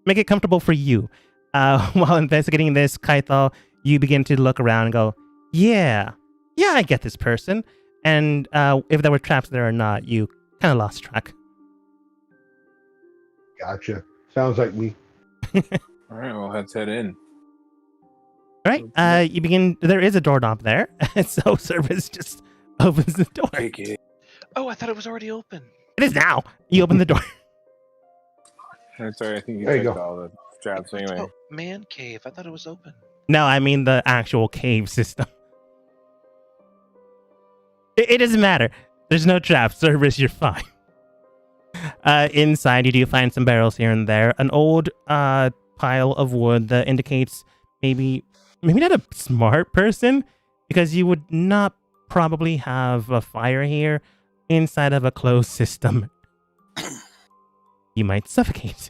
Make it comfortable for you. While investigating this, Kythal, you begin to look around and go, yeah, I get this person. And if there were traps there or not, you kind of lost track.
Gotcha. Sounds like me.
All right, well, let's head in.
All right. You begin. There is a doorknob there, so Service just opens the door.
Take it.
Oh, I thought it was already open.
It is now. You open the door.
I'm sorry, I think you
There you
checked
go.
all the traps anyway.
Oh, man cave. I thought it was open.
No, I mean the actual cave system. It doesn't matter. There's no traps. Cerberus, you're fine. Inside, you do find some barrels here and there. An old pile of wood that indicates maybe not a smart person, because you would not probably have a fire here inside of a closed system. You might suffocate.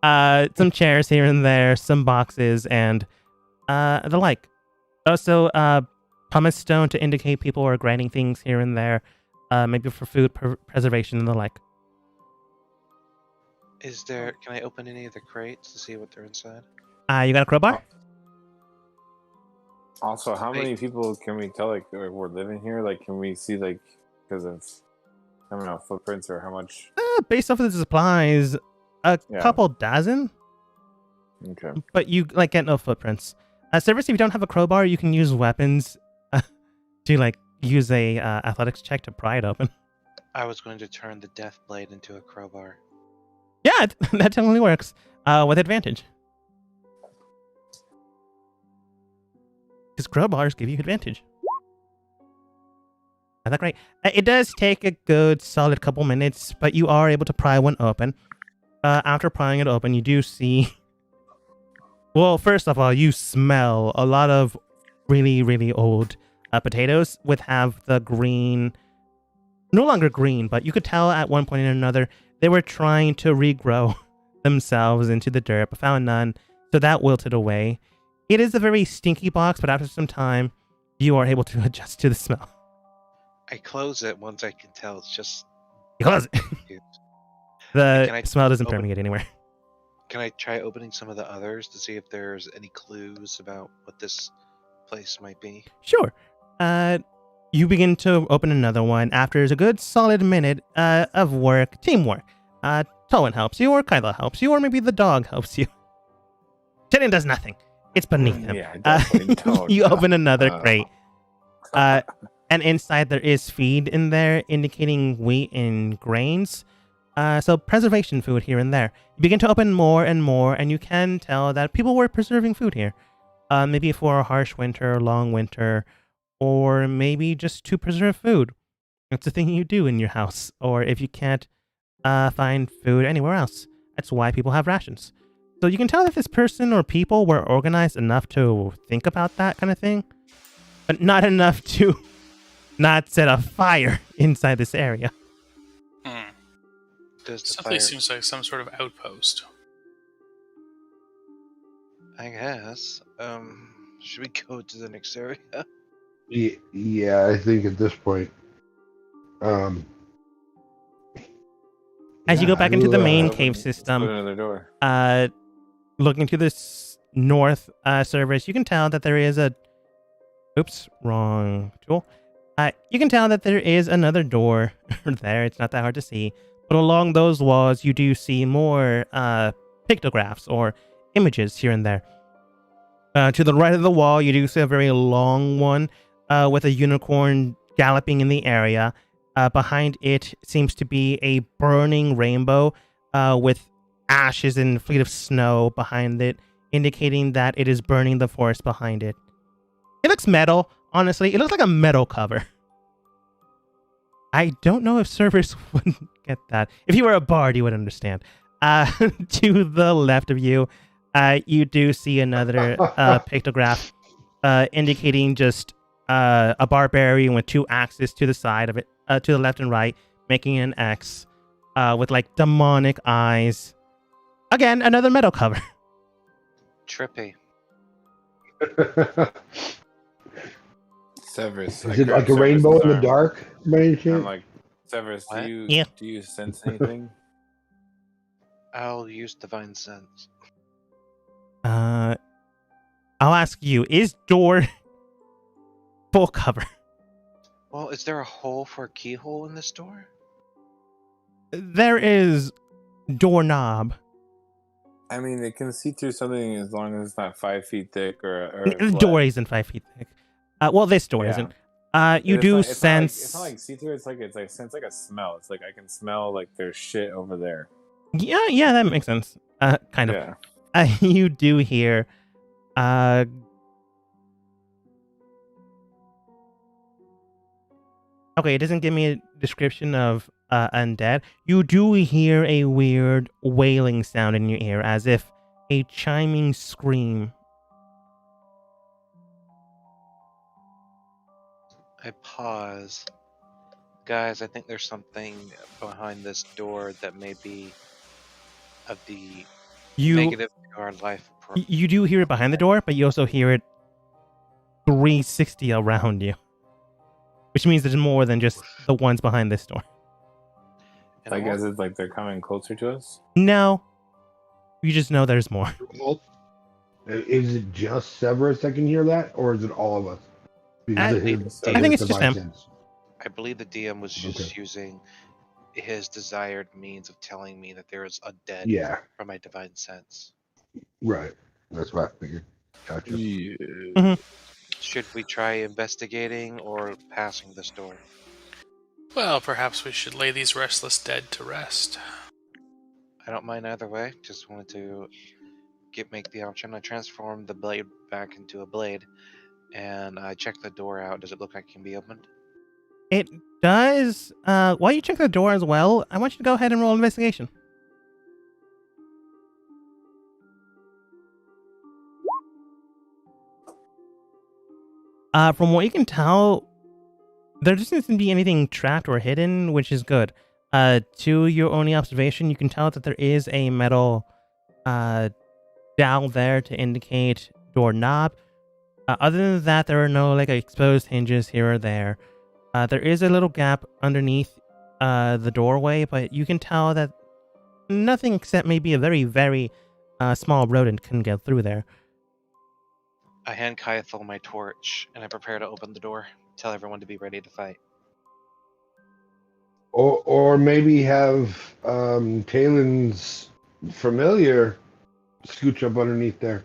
Some chairs here and there, some boxes, and the like. Also, pumice stone to indicate people are grinding things here and there, maybe for food preservation and the like.
Can I open any of the crates to see what they're inside?
You got a crowbar?
Also, how many people can we tell like we're living here? Like, can we see like because of I don't know footprints or how much?
Based off of the supplies, couple dozen.
Okay.
But you like get no footprints. Cerberus, if you don't have a crowbar, you can use weapons to like use a athletics check to pry it open.
I was going to turn the death blade into a crowbar.
Yeah, that totally works. With advantage. Because crowbars give you advantage. Isn't that great? It does take a good solid couple minutes, but you are able to pry one open. After prying it open, you do see... Well, first of all, you smell a lot of really, really old potatoes with have the green... No longer green, but you could tell at one point or another they were trying to regrow themselves into the dirt, but found none, so that wilted away. It is a very stinky box, but after some time, you are able to adjust to the smell.
I close it once I can tell it's just...
You close it. The smell doesn't
open...
permeate anywhere.
Can I try opening some of the others to see if there's any clues about what this place might be?
Sure. You begin to open another one after a good solid minute of work, teamwork. Towan helps you, or Kyla helps you, or maybe the dog helps you. Teddy does nothing. It's beneath him.
Yeah, definitely don't.
You open another crate. And inside there is feed in there, indicating wheat and grains. So preservation food here and there. You begin to open more and more, and you can tell that people were preserving food here. Maybe for a harsh winter, long winter, or maybe just to preserve food. It's a thing you do in your house, or if you can't find food anywhere else. That's why people have rations. So you can tell that this person or people were organized enough to think about that kind of thing, but not enough to not set a fire inside this area.
Definitely seems like some sort of outpost.
I guess. Should we go to the next area?
Yeah, I think at this point.
As you go back into the main cave system,
another door.
Looking to this north surface, you can tell that there is a... Oops, wrong tool. You can tell that there is another door there. It's not that hard to see. But along those walls, you do see more pictographs or images here and there. To the right of the wall, you do see a very long one with a unicorn galloping in the area. Behind it seems to be a burning rainbow with ashes and a fleet of snow behind it, indicating that it is burning the forest behind it. It looks metal, honestly. It looks like a metal cover. I don't know if Cerberus would get that. If you were a bard, you would understand. To the left of you, you do see another pictograph indicating just a barbarian with two axes to the side of it, to the left and right, making an X with like demonic eyes. Again, another metal cover.
Trippy.
Severus.
Is it like a rainbow in the dark? By any chance?
I'm like, Severus,
What?
do you sense anything?
I'll use divine sense.
I'll ask you, is door full cover?
Well, is there a hole for a keyhole in this door?
There is doorknob.
I mean, it can see through something as long as it's not 5 feet thick or
The door isn't 5 feet thick. Well, this door isn't. You do sense.
It's not like see through. It's like sense like a smell. It's like I can smell like there's shit over there.
Yeah, that makes sense. Kind of.
Yeah.
You do hear. Okay, it doesn't give me a description of undead. You do hear a weird wailing sound in your ear, as if a chiming scream.
I pause. Guys, I think there's something behind this door that may be of the
You
negative to our life.
you do hear it behind the door, but you also hear it 360 around you, which means there's more than just the ones behind this door.
And
I
I'm
guess it's like they're coming closer to us.
No, you just know there's more.
Is it just Severus that can hear that, or is it all of us? Because of his,
I think it's just him.
sense.
I believe the DM was just using his desired means of telling me that there is a dead
Yeah,
from my divine sense.
right. That's what I figured. Gotcha.
Yeah.
Should we try investigating or passing this door?
Well, perhaps we should lay these restless dead to rest.
I don't mind either way. Just wanted to make the option. I transformed the blade back into a blade, and I checked the door out. Does it look like it can be opened?
It does. While you check the door as well, I want you to go ahead and roll investigation. From what you can tell, there doesn't seem to be anything trapped or hidden, which is good. To your only observation, you can tell that there is a metal dowel there to indicate doorknob. Other than that, there are no like exposed hinges here or there. There is a little gap underneath the doorway, but you can tell that nothing except maybe a very, very small rodent can get through there.
I hand Kyathel my torch, and I prepare to open the door. Tell everyone to be ready to fight.
Or maybe have Talen's familiar scooch up underneath there.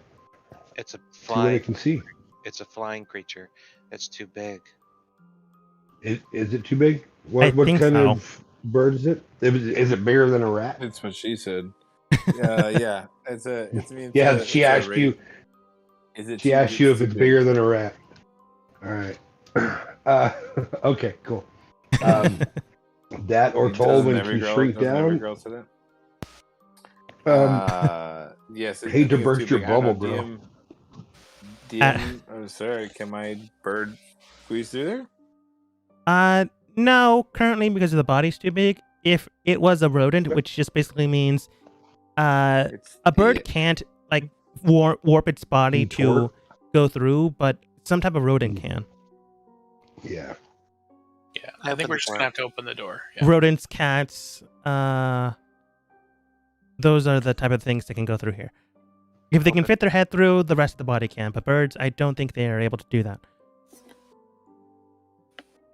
It's a
See what I
flying.
can see.
It's a flying creature. It's too big.
Is it too big?
I
What
think
kind
so.
of bird is it? Is it bigger than a rat?
It's what she said. Yeah.
Yeah, she asked you.
Is it?
She asked you if it's bigger than a rat. All right. Okay. Cool. That or told when she shrink down.
Yes.
Hate to burst your bubble, girl.
DM, oh, sorry. Can my bird squeeze through there?
No, currently because the body's too big. If it was a rodent, which just basically means a bird can't like warp its body to go through, but some type of rodent can.
Yeah.
Yeah, I think we're just gonna have to open the door. Yeah.
Rodents, cats, those are the type of things that can go through here. If they can fit their head through, the rest of the body can. But birds, I don't think they are able to do that.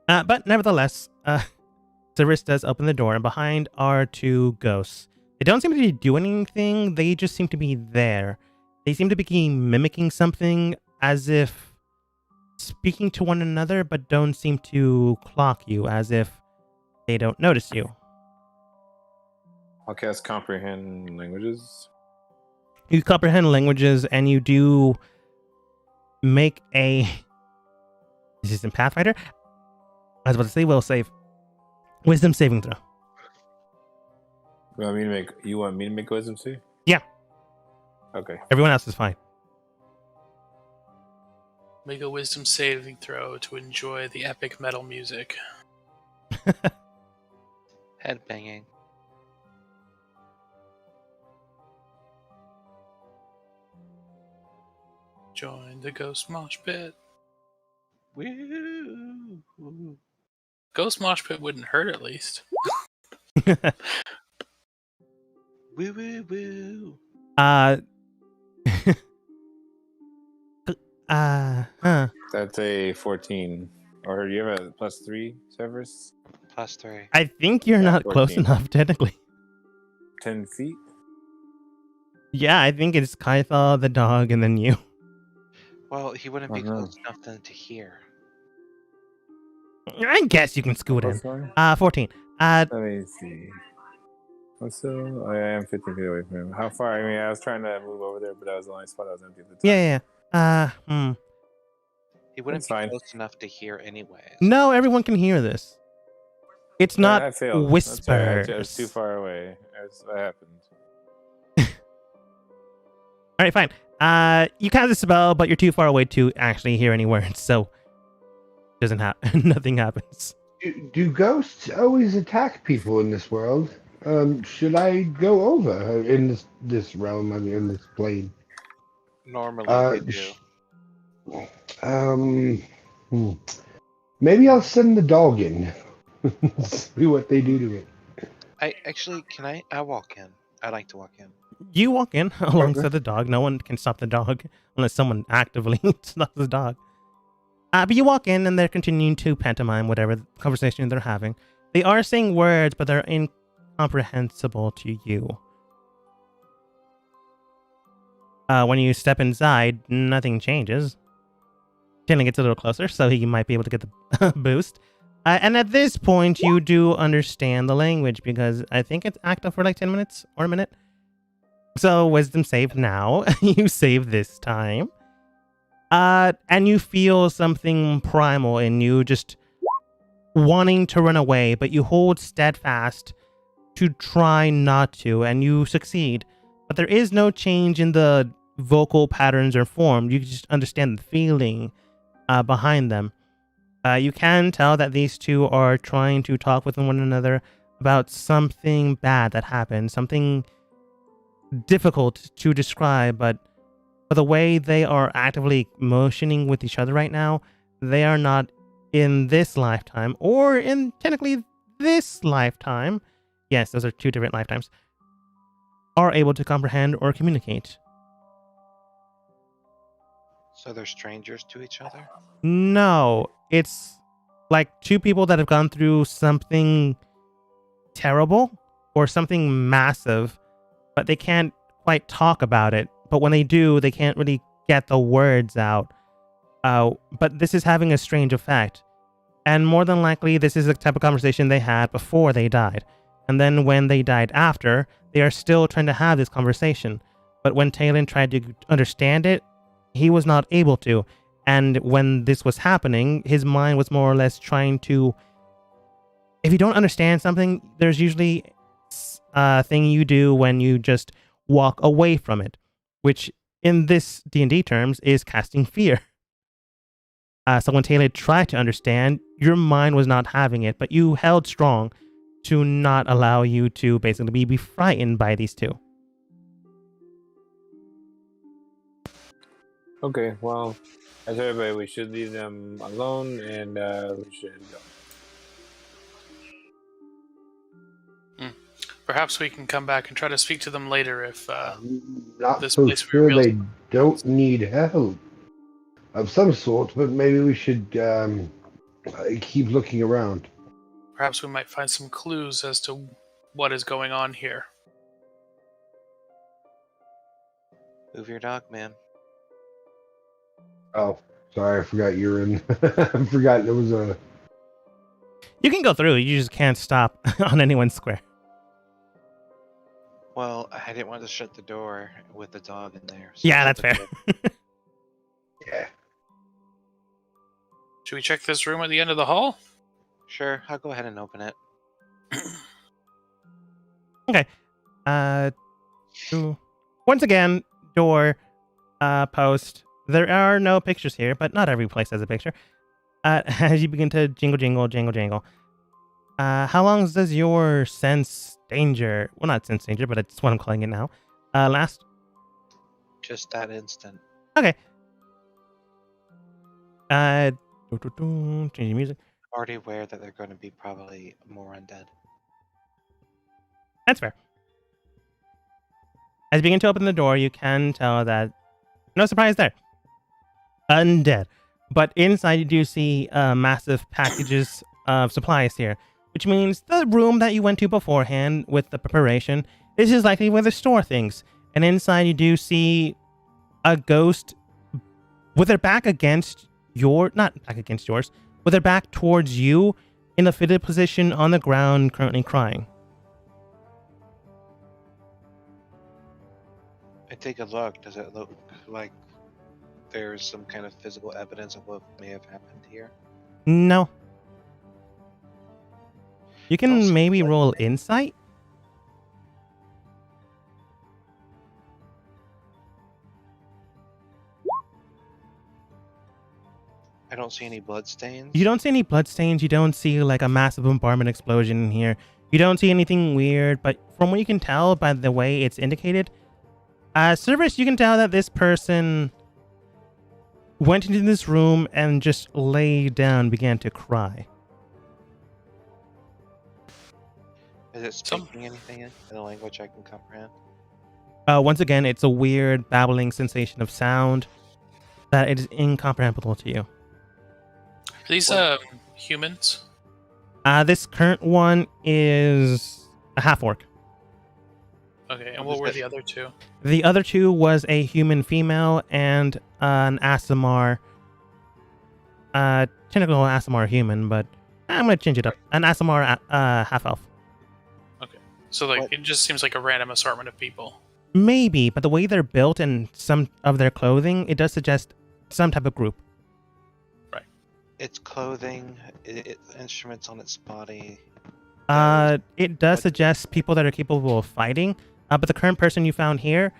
But nevertheless, Severus does open the door, and behind are two ghosts. They don't seem to be doing anything. They just seem to be there. They seem to be mimicking something, as if speaking to one another, but don't seem to clock you, as if they don't notice you.
I'll cast comprehend languages.
You comprehend languages, and you do make a... This is in Pathfinder? I was about to say will save. Wisdom saving throw.
You want me to make wisdom save?
Yeah.
Okay.
Everyone else is fine.
Make a wisdom saving throw to enjoy the epic metal music.
Head banging.
Join the ghost mosh pit.
Woo!
Ghost mosh pit wouldn't hurt, at least.
Woo woo woo!
That's a 14. Or do you have a +3, Severus?
+3.
I think you're not close
14.
enough, technically.
10 feet?
Yeah, I think it's Kythal, the dog, and then you.
Well, he wouldn't be close enough then to hear.
I guess you can scoot in. 14.
Let me see. So I am 15 feet away from him. How far? I mean, I was trying to move over there, but that was the only spot I was empty at the time.
Yeah.
He wouldn't
That's
be
fine.
close enough to hear anyways.
No, everyone can hear this. It's not
I failed.
whispers.
That's right. I was too far away. That happened.
All right, fine. You cast a spell, but you're too far away to actually hear any words, so doesn't happen. Nothing happens.
Do ghosts always attack people in this world? Should I go over in this realm? I mean, in this plane?
Normally they do.
Hmm. Maybe I'll send the dog in. See what they do to it.
I walk in. I like to walk in.
You walk in alongside the dog. No one can stop the dog unless someone actively stops the dog. But you walk in and they're continuing to pantomime whatever conversation they're having. They are saying words, but they're incomprehensible to you. When you step inside, nothing changes. Taylor gets a little closer, so he might be able to get the boost. And at this point, you do understand the language because I think it's active for like 10 minutes or a minute. So wisdom save now. You save this time. And you feel something primal in you just wanting to run away, but you hold steadfast to try not to, and you succeed. But there is no change in the vocal patterns or form. You just understand the feeling behind them. You can tell that these two are trying to talk with one another about something bad that happened, something difficult to describe, but for the way they are actively motioning with each other right now, they are not in this lifetime or in technically this lifetime. Yes, those are two different lifetimes. Are able to comprehend or communicate.
So they're strangers to each other?
No, it's like two people that have gone through something terrible or something massive, but they can't quite talk about it. But when they do, they can't really get the words out. But this is having a strange effect. And more than likely, this is the type of conversation they had before they died. And then when they died after, they are still trying to have this conversation. But when Talon tried to understand it, he was not able to. And when this was happening, his mind was more or less trying to... If you don't understand something, there's usually a thing you do when you just walk away from it, which in this D&D terms is casting fear. So when Taylor tried to understand, your mind was not having it, but you held strong to not allow you to basically be frightened by these two.
Okay, well, as everybody, we should leave them alone, and we should go.
Perhaps we can come back and try to speak to them later if
Not
this
so
place
sure
reveals.
they don't need help of some sort, but maybe we should keep looking around.
Perhaps we might find some clues as to what is going on here.
Move your dog, man.
Oh, sorry, I forgot you're in. I forgot there was a...
You can go through, you just can't stop on anyone's square.
Well, I didn't want to shut the door with the dog in there. So
Yeah, that's fair.
Yeah.
Should we check this room at the end of the hall?
Sure, I'll go ahead and open it.
Okay. Once again, door, post. There are no pictures here, but not every place has a picture. As you begin to jingle, jingle, jingle, jingle. How long does your sense danger, well, not sense danger, but it's what I'm calling it now, last?
Just that instant.
Okay. Changing music.
Already aware that they're going to be probably more undead.
That's fair. As you begin to open the door, you can tell that no surprise there. Undead. But inside you do see massive packages of supplies here, which means the room that you went to beforehand with the preparation, this is likely where they store things. And inside you do see a ghost with their back against not back against yours, with their back towards you in a fitted position on the ground, currently crying.
I take a look. Does it look like there's some kind of physical evidence of what may have happened here?
No. You can
Also,
maybe roll insight.
I don't see any blood stains.
You don't see any bloodstains. You don't see like a massive bombardment explosion in here. You don't see anything weird, but from what you can tell by the way it's indicated, Service, you can tell that this person went into this room and just lay down, began to cry.
Is it speaking anything in a language I can comprehend?
Once again, it's a weird babbling sensation of sound that it is incomprehensible to you.
Are these humans?
This current one is a half-orc.
Okay, and what were the other two?
The other two was a human female and an Aasimar. Technical Aasimar human, but I'm going to change it up. An Aasimar half-elf.
Okay, so like it just seems like a random assortment of people.
Maybe, but the way they're built and some of their clothing, it does suggest some type of group.
Right.
Its clothing, its instruments on its body.
It does suggest people that are capable of fighting, but the current person you found here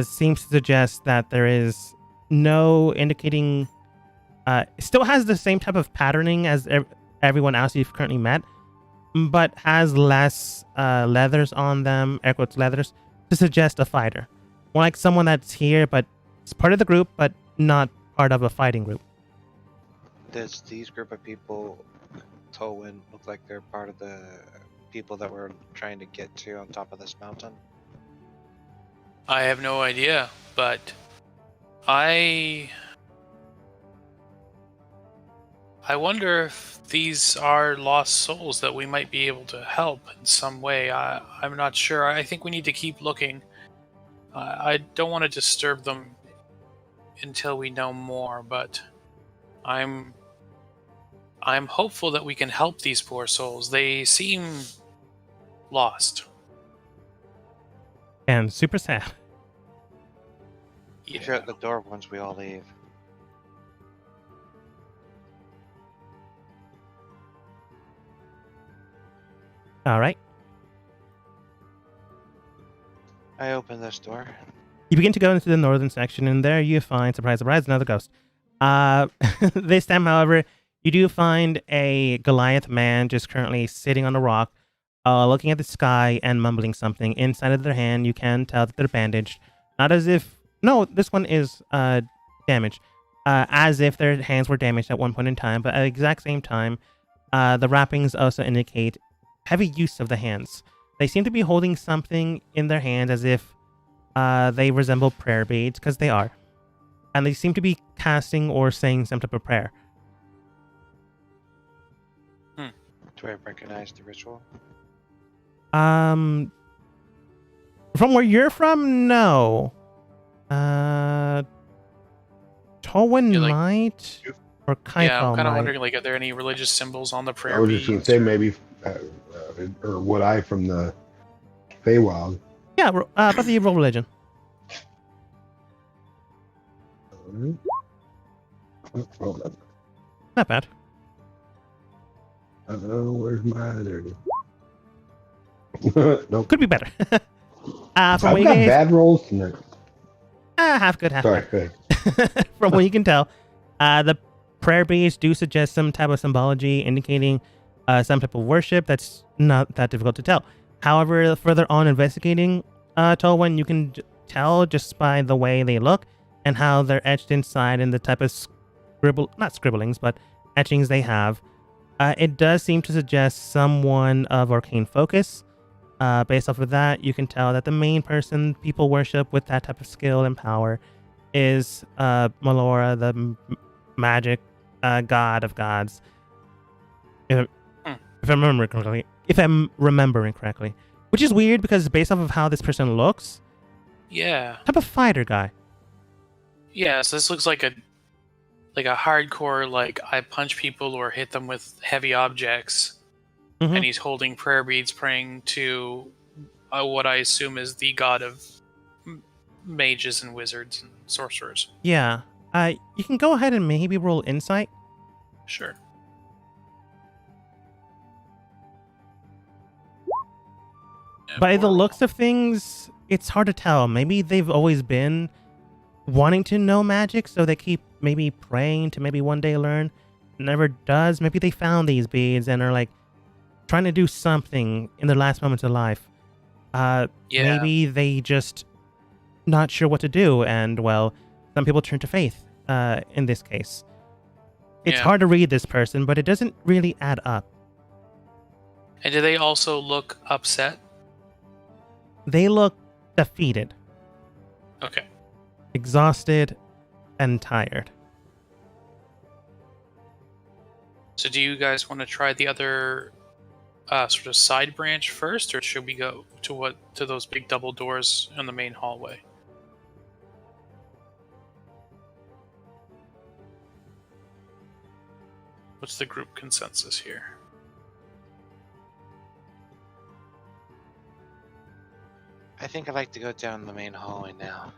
seems to suggest that there is no indicating... still has the same type of patterning as everyone else you've currently met, but has less leathers on them, air quotes leathers, to suggest a fighter. More like someone that's here, but it's part of the group, but not part of a fighting group.
Does these group of people, Tolwyn, look like they're part of the people that we're trying to get to on top of this mountain?
I have no idea, but I wonder if these are lost souls that we might be able to help in some way. I'm not sure. I think we need to keep looking. I don't want to disturb them until we know more, but I'm hopeful that we can help these poor souls. They seem lost.
And super sad.
If you're at the door once we all leave.
All right.
I open this door.
You begin to go into the northern section, and there you find, surprise, surprise, another ghost. This time, however, you do find a Goliath man just currently sitting on a rock, looking at the sky and mumbling something. Inside of their hand, you can tell that they're bandaged. Not as if... No, this one is damaged. As if their hands were damaged at one point in time, but at the exact same time, the wrappings also indicate heavy use of the hands. They seem to be holding something in their hands as if they resemble prayer beads, because they are. And they seem to be casting or saying some type of prayer.
Do I recognize the ritual?
From where you're from, no. Tolwyn might, or Kaifal
Yeah, I'm kind of
might.
wondering, like, are there any religious symbols on the prayer
I was just going to
beads?
say maybe, or would I from the Feywild?
Yeah, but the roll religion.
Hold up.
Not bad.
Where's my... There it is. Nope.
Could be better. From
I've
what you
got
guys,
bad rolls tonight.
half good, half
Sorry,
bad.
go ahead.
From what you can tell, the prayer beads do suggest some type of symbology indicating some type of worship. That's not that difficult to tell. However, further on investigating Tolwyn, you can tell just by the way they look and how they're etched inside and the type of not scribblings, but etchings they have. It does seem to suggest someone of arcane focus. Based off of that, you can tell that the main person people worship with that type of skill and power is Melora, the magic god of gods. If I'm remembering correctly, which is weird because based off of how this person looks,
Yeah.
type of fighter guy.
Yeah, so this looks like a hardcore, like, I punch people or hit them with heavy objects,
Mhm.
and he's holding prayer beads praying to what I assume is the god of mages and wizards and sorcerers.
Yeah. You can go ahead and maybe roll insight.
Sure.
By the
portal.
looks of things, it's hard to tell. Maybe they've always been wanting to know magic, so they keep maybe praying to maybe one day learn. Never does. Maybe they found these beads and are like trying to do something in their last moments of life.
Yeah.
Maybe they just not sure what to do, and well, some people turn to faith. In this case, it's
Yeah.
hard to read this person, but it doesn't really add up.
And do they also look upset?
They look defeated,
Okay.
exhausted, and tired.
So do you guys want to try the other sort of side branch first, or should we go to those big double doors in the main hallway? What's the group consensus here?
I think I'd like to go down the main hallway now.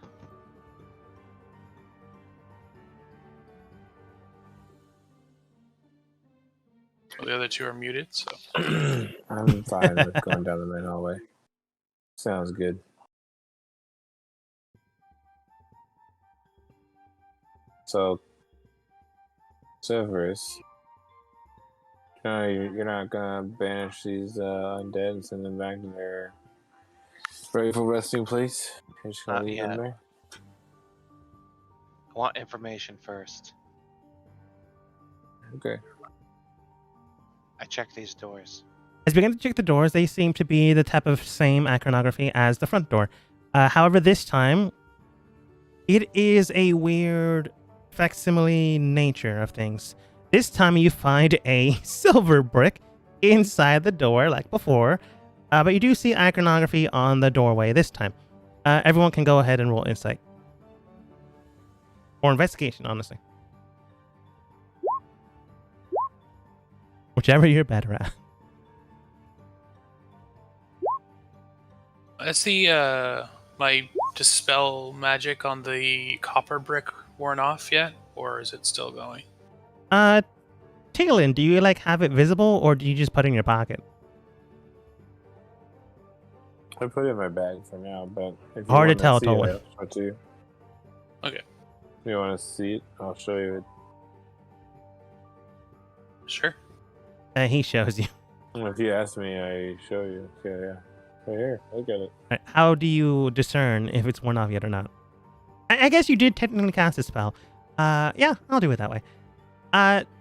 Well, the other two are muted, so
I'm fine with going down the main hallway. Sounds good. So, Severus, you're not gonna banish these undead and send them back to their rightful resting place? You're just gonna
Not
leave them
yet.
there?
I want information first.
Okay.
I check these doors.
As you begin to check the doors, they seem to be the type of same iconography as the front door. However, this time, it is a weird facsimile nature of things. This time you find a silver brick inside the door like before, but you do see iconography on the doorway this time. Everyone can go ahead and roll insight. Or investigation, honestly. Whichever you're better at.
is the my dispel magic on the copper brick worn off yet, or is it still going?
Taylin, do you like have it visible, or do you just put it in your pocket?
I put it in my bag for now, but if you
Hard to
wanna
tell,
see
Tolan.
it, I'll show it to you.
Okay.
If you want to see it, I'll show you it.
Sure.
He shows you.
If you ask me, I show you. Okay, yeah. Right here, look at it.
Right, how do you discern if it's worn off yet or not? I guess you did technically cast a spell. Yeah, I'll do it that way.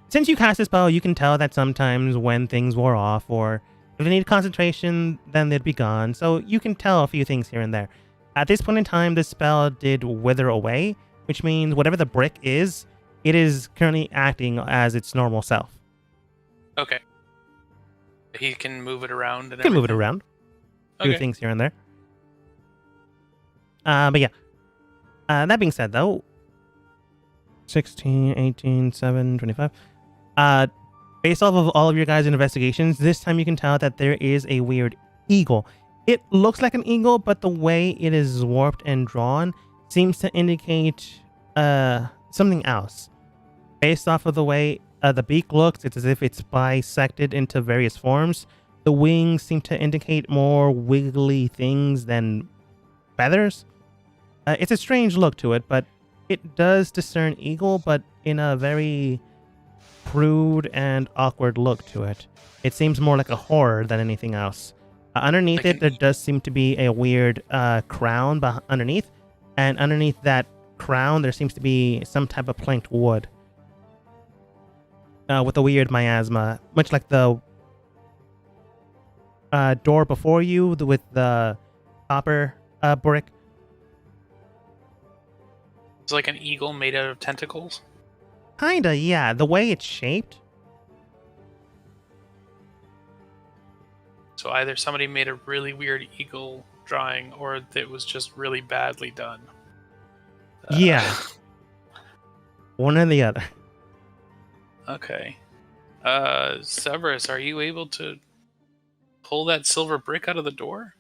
Since you cast a spell, you can tell that sometimes when things wore off, or if they need concentration, then they'd be gone. So you can tell a few things here and there. At this point in time, the spell did wither away, which means whatever the brick is, it is currently acting as its normal self.
Okay. He can move it around and
You can move it
everything?
around. Do
Okay.
things here and there. But yeah. That being said, though, 16, 18, 7, 25. Based off of all of your guys' investigations, this time you can tell that there is a weird eagle. It looks like an eagle, but the way it is warped and drawn seems to indicate something else. Based off of the way the beak looks, it's as if it's bisected into various forms. The wings seem to indicate more wiggly things than feathers. It's a strange look to it, but it does discern eagle, but in a very prude and awkward look to it. It seems more like a horror than anything else. Underneath
Like
it, there does seem to be a weird crown underneath, and underneath that crown, there seems to be some type of planked wood with a weird miasma, much like the door before you with the copper brick.
It's like an eagle made out of tentacles.
Kinda, yeah. The way it's shaped.
So either somebody made a really weird eagle drawing, or it was just really badly done.
Yeah. One or the other.
Okay. Severus, are you able to pull that silver brick out of the door?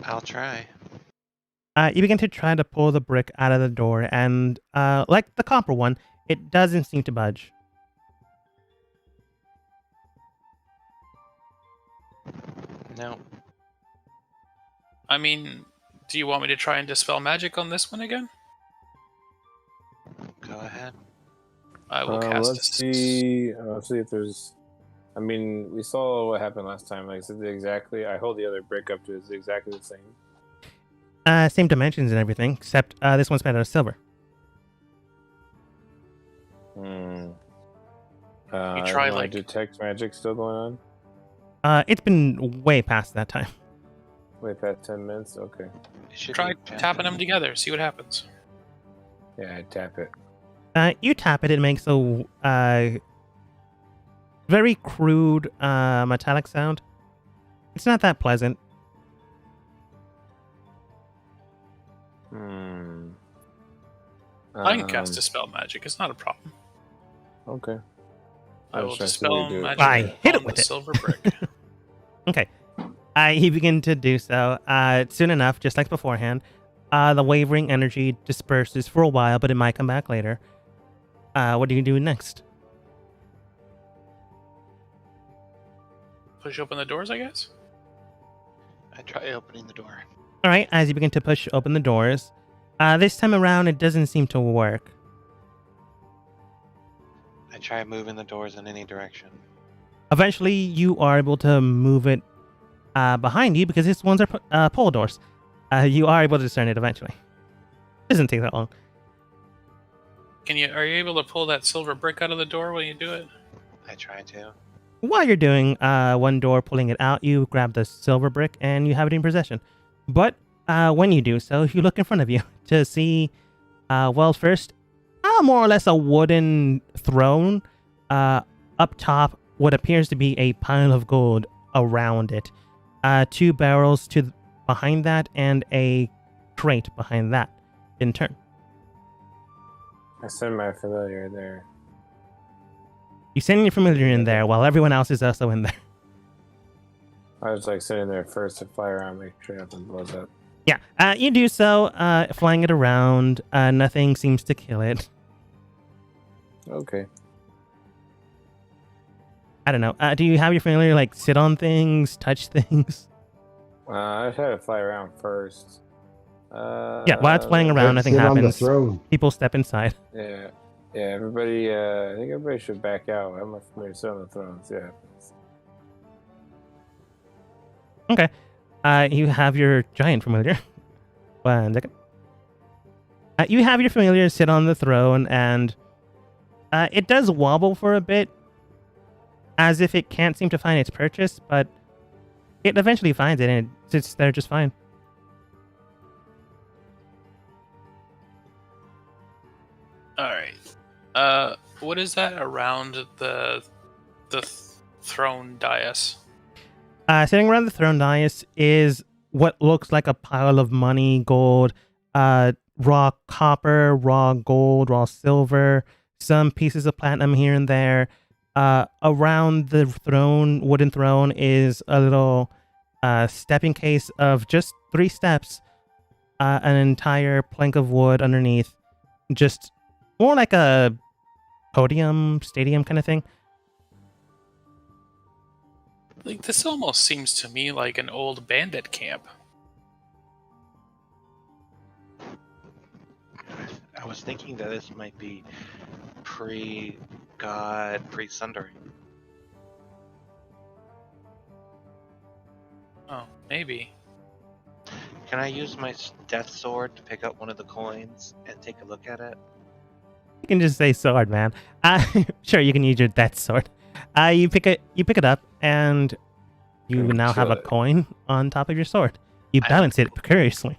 I'll try.
You begin to try to pull the brick out of the door, and like the copper one, it doesn't seem to budge.
No.
I mean, do you want me to try and dispel magic on this one again?
Go ahead.
I will cast
Let's see. Let's see if there's. I mean, we saw what happened last time. Like, is it exactly? I hold the other brick up to it. Is it exactly the same?
Same dimensions and everything, except this one's made out of silver.
Hmm.
You try,
is my
like-
detect magic still going
It's been way past that time.
on? Wait, past 10 minutes. Okay.
It should
Try
be
tapping them together. See what happens.
Yeah, I tap it.
You tap it, it makes a very crude metallic sound. It's not that pleasant.
Hmm.
I can cast dispel magic. It's not a problem.
Okay.
I will
I'll try to
dispel
do it.
magic
I hit it
on
with
the
it.
silver brick.
Okay. You begin to do so. Soon enough, just like beforehand, the wavering energy disperses for a while, but it might come back later. What do you do next?
Push open the doors, I guess?
I try opening the door.
All right, as you begin to push open the doors, this time around, it doesn't seem to work.
I try moving the doors in any direction.
Eventually, you are able to move it behind you because these ones are pole doors. You are able to discern it eventually. Doesn't take that long.
Are you able to pull that silver brick out of the door when you do it?
I try to.
While you're doing one door, pulling it out, you grab the silver brick and you have it in possession. But when you do so, you look in front of you to see, first, more or less a wooden throne. Up top, what appears to be a pile of gold around it. Two barrels behind that, and a crate behind that in turn.
I send my familiar there.
You send your familiar in there while everyone else is also in there.
I was like sitting there first to fly around, make sure nothing blows up.
Yeah, you do so, flying it around. Nothing seems to kill it.
Okay.
I don't know. Do you have your familiar like sit on things, touch things?
I try to fly around first.
Yeah, while it's flying around, nothing
Sit on the
happens.
throne.
People step inside.
Yeah. Yeah, everybody, I think everybody should back out. I'm not familiar to sit on the throne. See what happens.
Okay. You have your giant familiar. 1 second. You have your familiar sit on the throne, and it does wobble for a bit, as if it can't seem to find its purchase, but it eventually finds it, and it sits there just fine.
Alright. What is that around the throne dais?
Sitting around the throne dais is what looks like a pile of money, gold, raw copper, raw gold, raw silver, some pieces of platinum here and there. Around the throne, wooden throne, is a little stepping case of just 3 steps, an entire plank of wood underneath, just more like a podium, stadium kind of thing.
Like, this almost seems to me like an old bandit camp.
I was thinking that this might be pre-god, pre-sundering.
Oh, maybe.
Can I use my death sword to pick up one of the coins and take a look at it?
You can just say sword, man. Sure, you can use your death sword. You pick it up, and you now have a coin on top of your sword. You balance it precariously.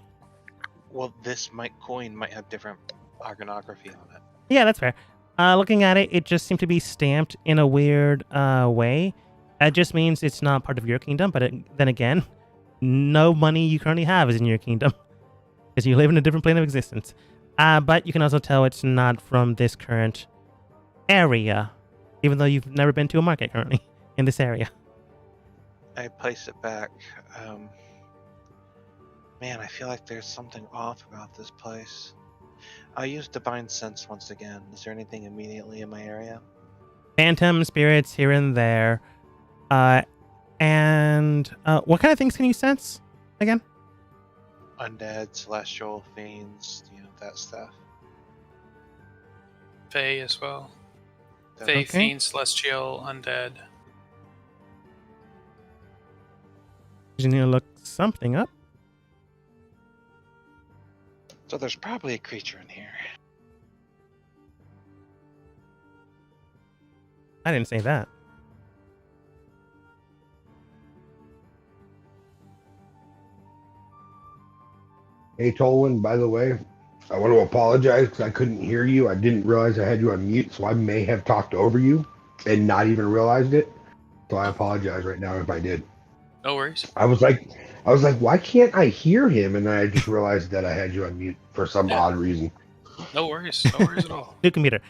Well, this coin might have different iconography on it.
Yeah, that's fair. Looking at it, it just seemed to be stamped in a weird way. That just means it's not part of your kingdom, but then again, no money you currently have is in your kingdom, because you live in a different plane of existence. But you can also tell it's not from this current area, even though you've never been to a market currently in this area.
I place it back. Man, I feel like there's something off about this place. I'll use Divine Sense once again. Is there anything immediately in my area?
Phantom spirits here and there. And what kind of things can you sense again?
undead, celestial, fiends, that stuff.
Fae as well. Fae,
Okay.
fiend, celestial, undead.
You need to look something up.
So there's probably a creature in here.
I didn't say that.
Hey, Tolwyn, by the way, I want to apologize because I couldn't hear you. I didn't realize I had you on mute, so I may have talked over you and not even realized it. So I apologize right now if I did.
No worries.
I was like, why can't I hear him? And then I just realized that I had you on mute for some odd reason.
No worries. No worries at all.
New computer.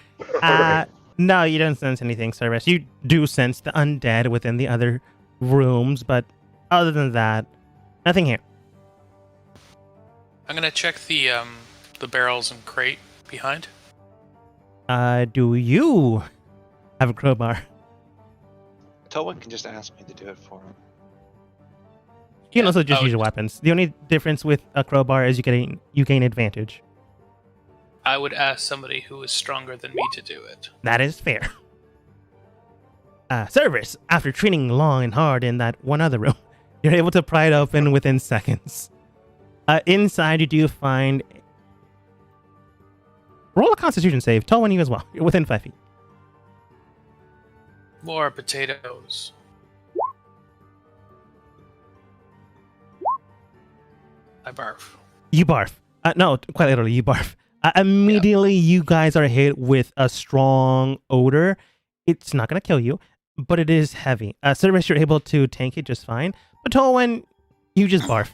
Alright.
No, you don't sense anything, Cerberus. You do sense the undead within the other rooms, but other than that, nothing here.
I'm gonna check the barrels and crate behind.
Do you have a crowbar?
Tolwyn can just ask me to do it for him.
You can also just
I
use your
would-
weapons. The only difference with a crowbar is you gain advantage.
I would ask somebody who is stronger than me to do it.
That is fair. Cerberus, after training long and hard in that one other room, you're able to pry it open within seconds. Inside, you do find... Roll a Constitution save. Tolwyn, you as well. You're within 5 feet.
More potatoes. I barf.
You barf. No, quite literally, you barf. Immediately, you guys are hit with a strong odor. It's not going to kill you, but it is heavy. Cerberus, you're able to tank it just fine. But Tolwyn, you just barf.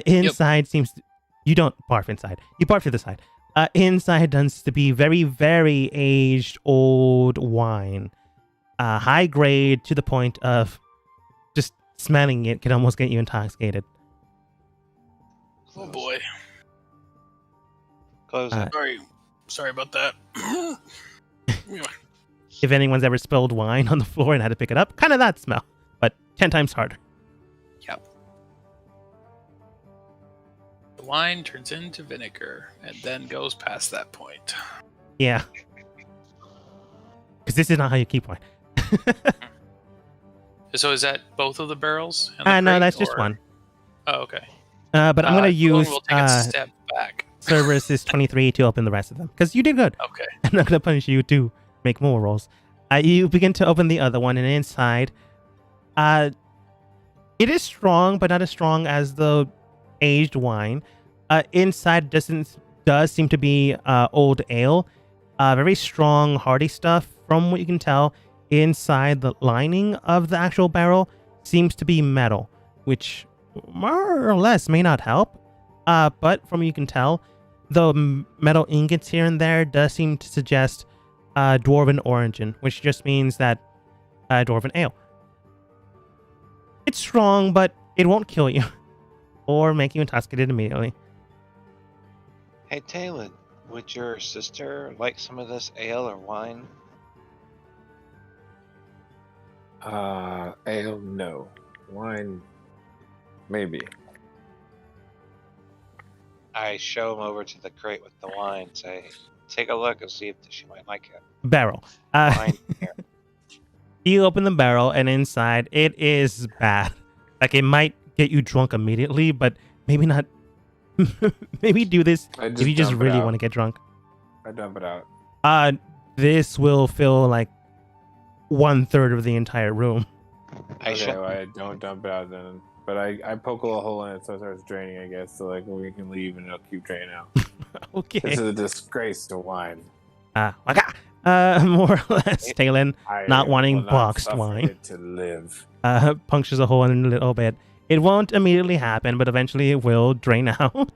Inside seems... You don't barf inside. You barf to the side. Inside tends to be very, very aged old wine. High grade to the point of just smelling it can almost get you intoxicated.
Oh boy.
Close it.
Sorry about that.
If anyone's ever spilled wine on the floor and had to pick it up, kind of that smell, but 10 times harder.
Yep. The wine turns into vinegar and then goes past that point.
Yeah. Because this is not how you keep wine.
So is that both of the barrels? in the
No,
crate,
that's just
or-
one.
Oh, okay.
But I'm going to use
We'll take a step back.
Cerberus' 23 to open the rest of them. Because you did good.
Okay.
I'm not going to punish you to make more rolls. You begin to open the other one, and inside, it is strong, but not as strong as the aged wine. Inside does seem to be old ale. Very strong, hearty stuff. From what you can tell, inside the lining of the actual barrel seems to be metal, which more or less may not help. But from what you can tell, the metal ingots here and there does seem to suggest dwarven origin, which just means that dwarven ale. It's strong, but it won't kill you or make you intoxicated immediately.
Hey, Talon, would your sister like some of this ale or wine?
Ale, no. Wine, maybe.
I show him over to the crate with the wine, say, take a look and see if she might like it.
Barrel.
Wine here.
You open the barrel, and inside, it is bad. Like, it might get you drunk immediately, but maybe not. Maybe do this if you just really want to get drunk.
I dump it out.
This will fill like 1/3 of the entire room.
I
Okay,
show
well, I don't dump it out then. But I poke a little hole in it so it starts draining, I guess. So like we can leave and it'll keep draining out.
Okay.
This is a disgrace to wine.
More or less, Talon,
I
not wanting
will not
boxed
suffer
wine.
it to live.
Punctures a hole in a little bit. It won't immediately happen, but eventually it will drain out.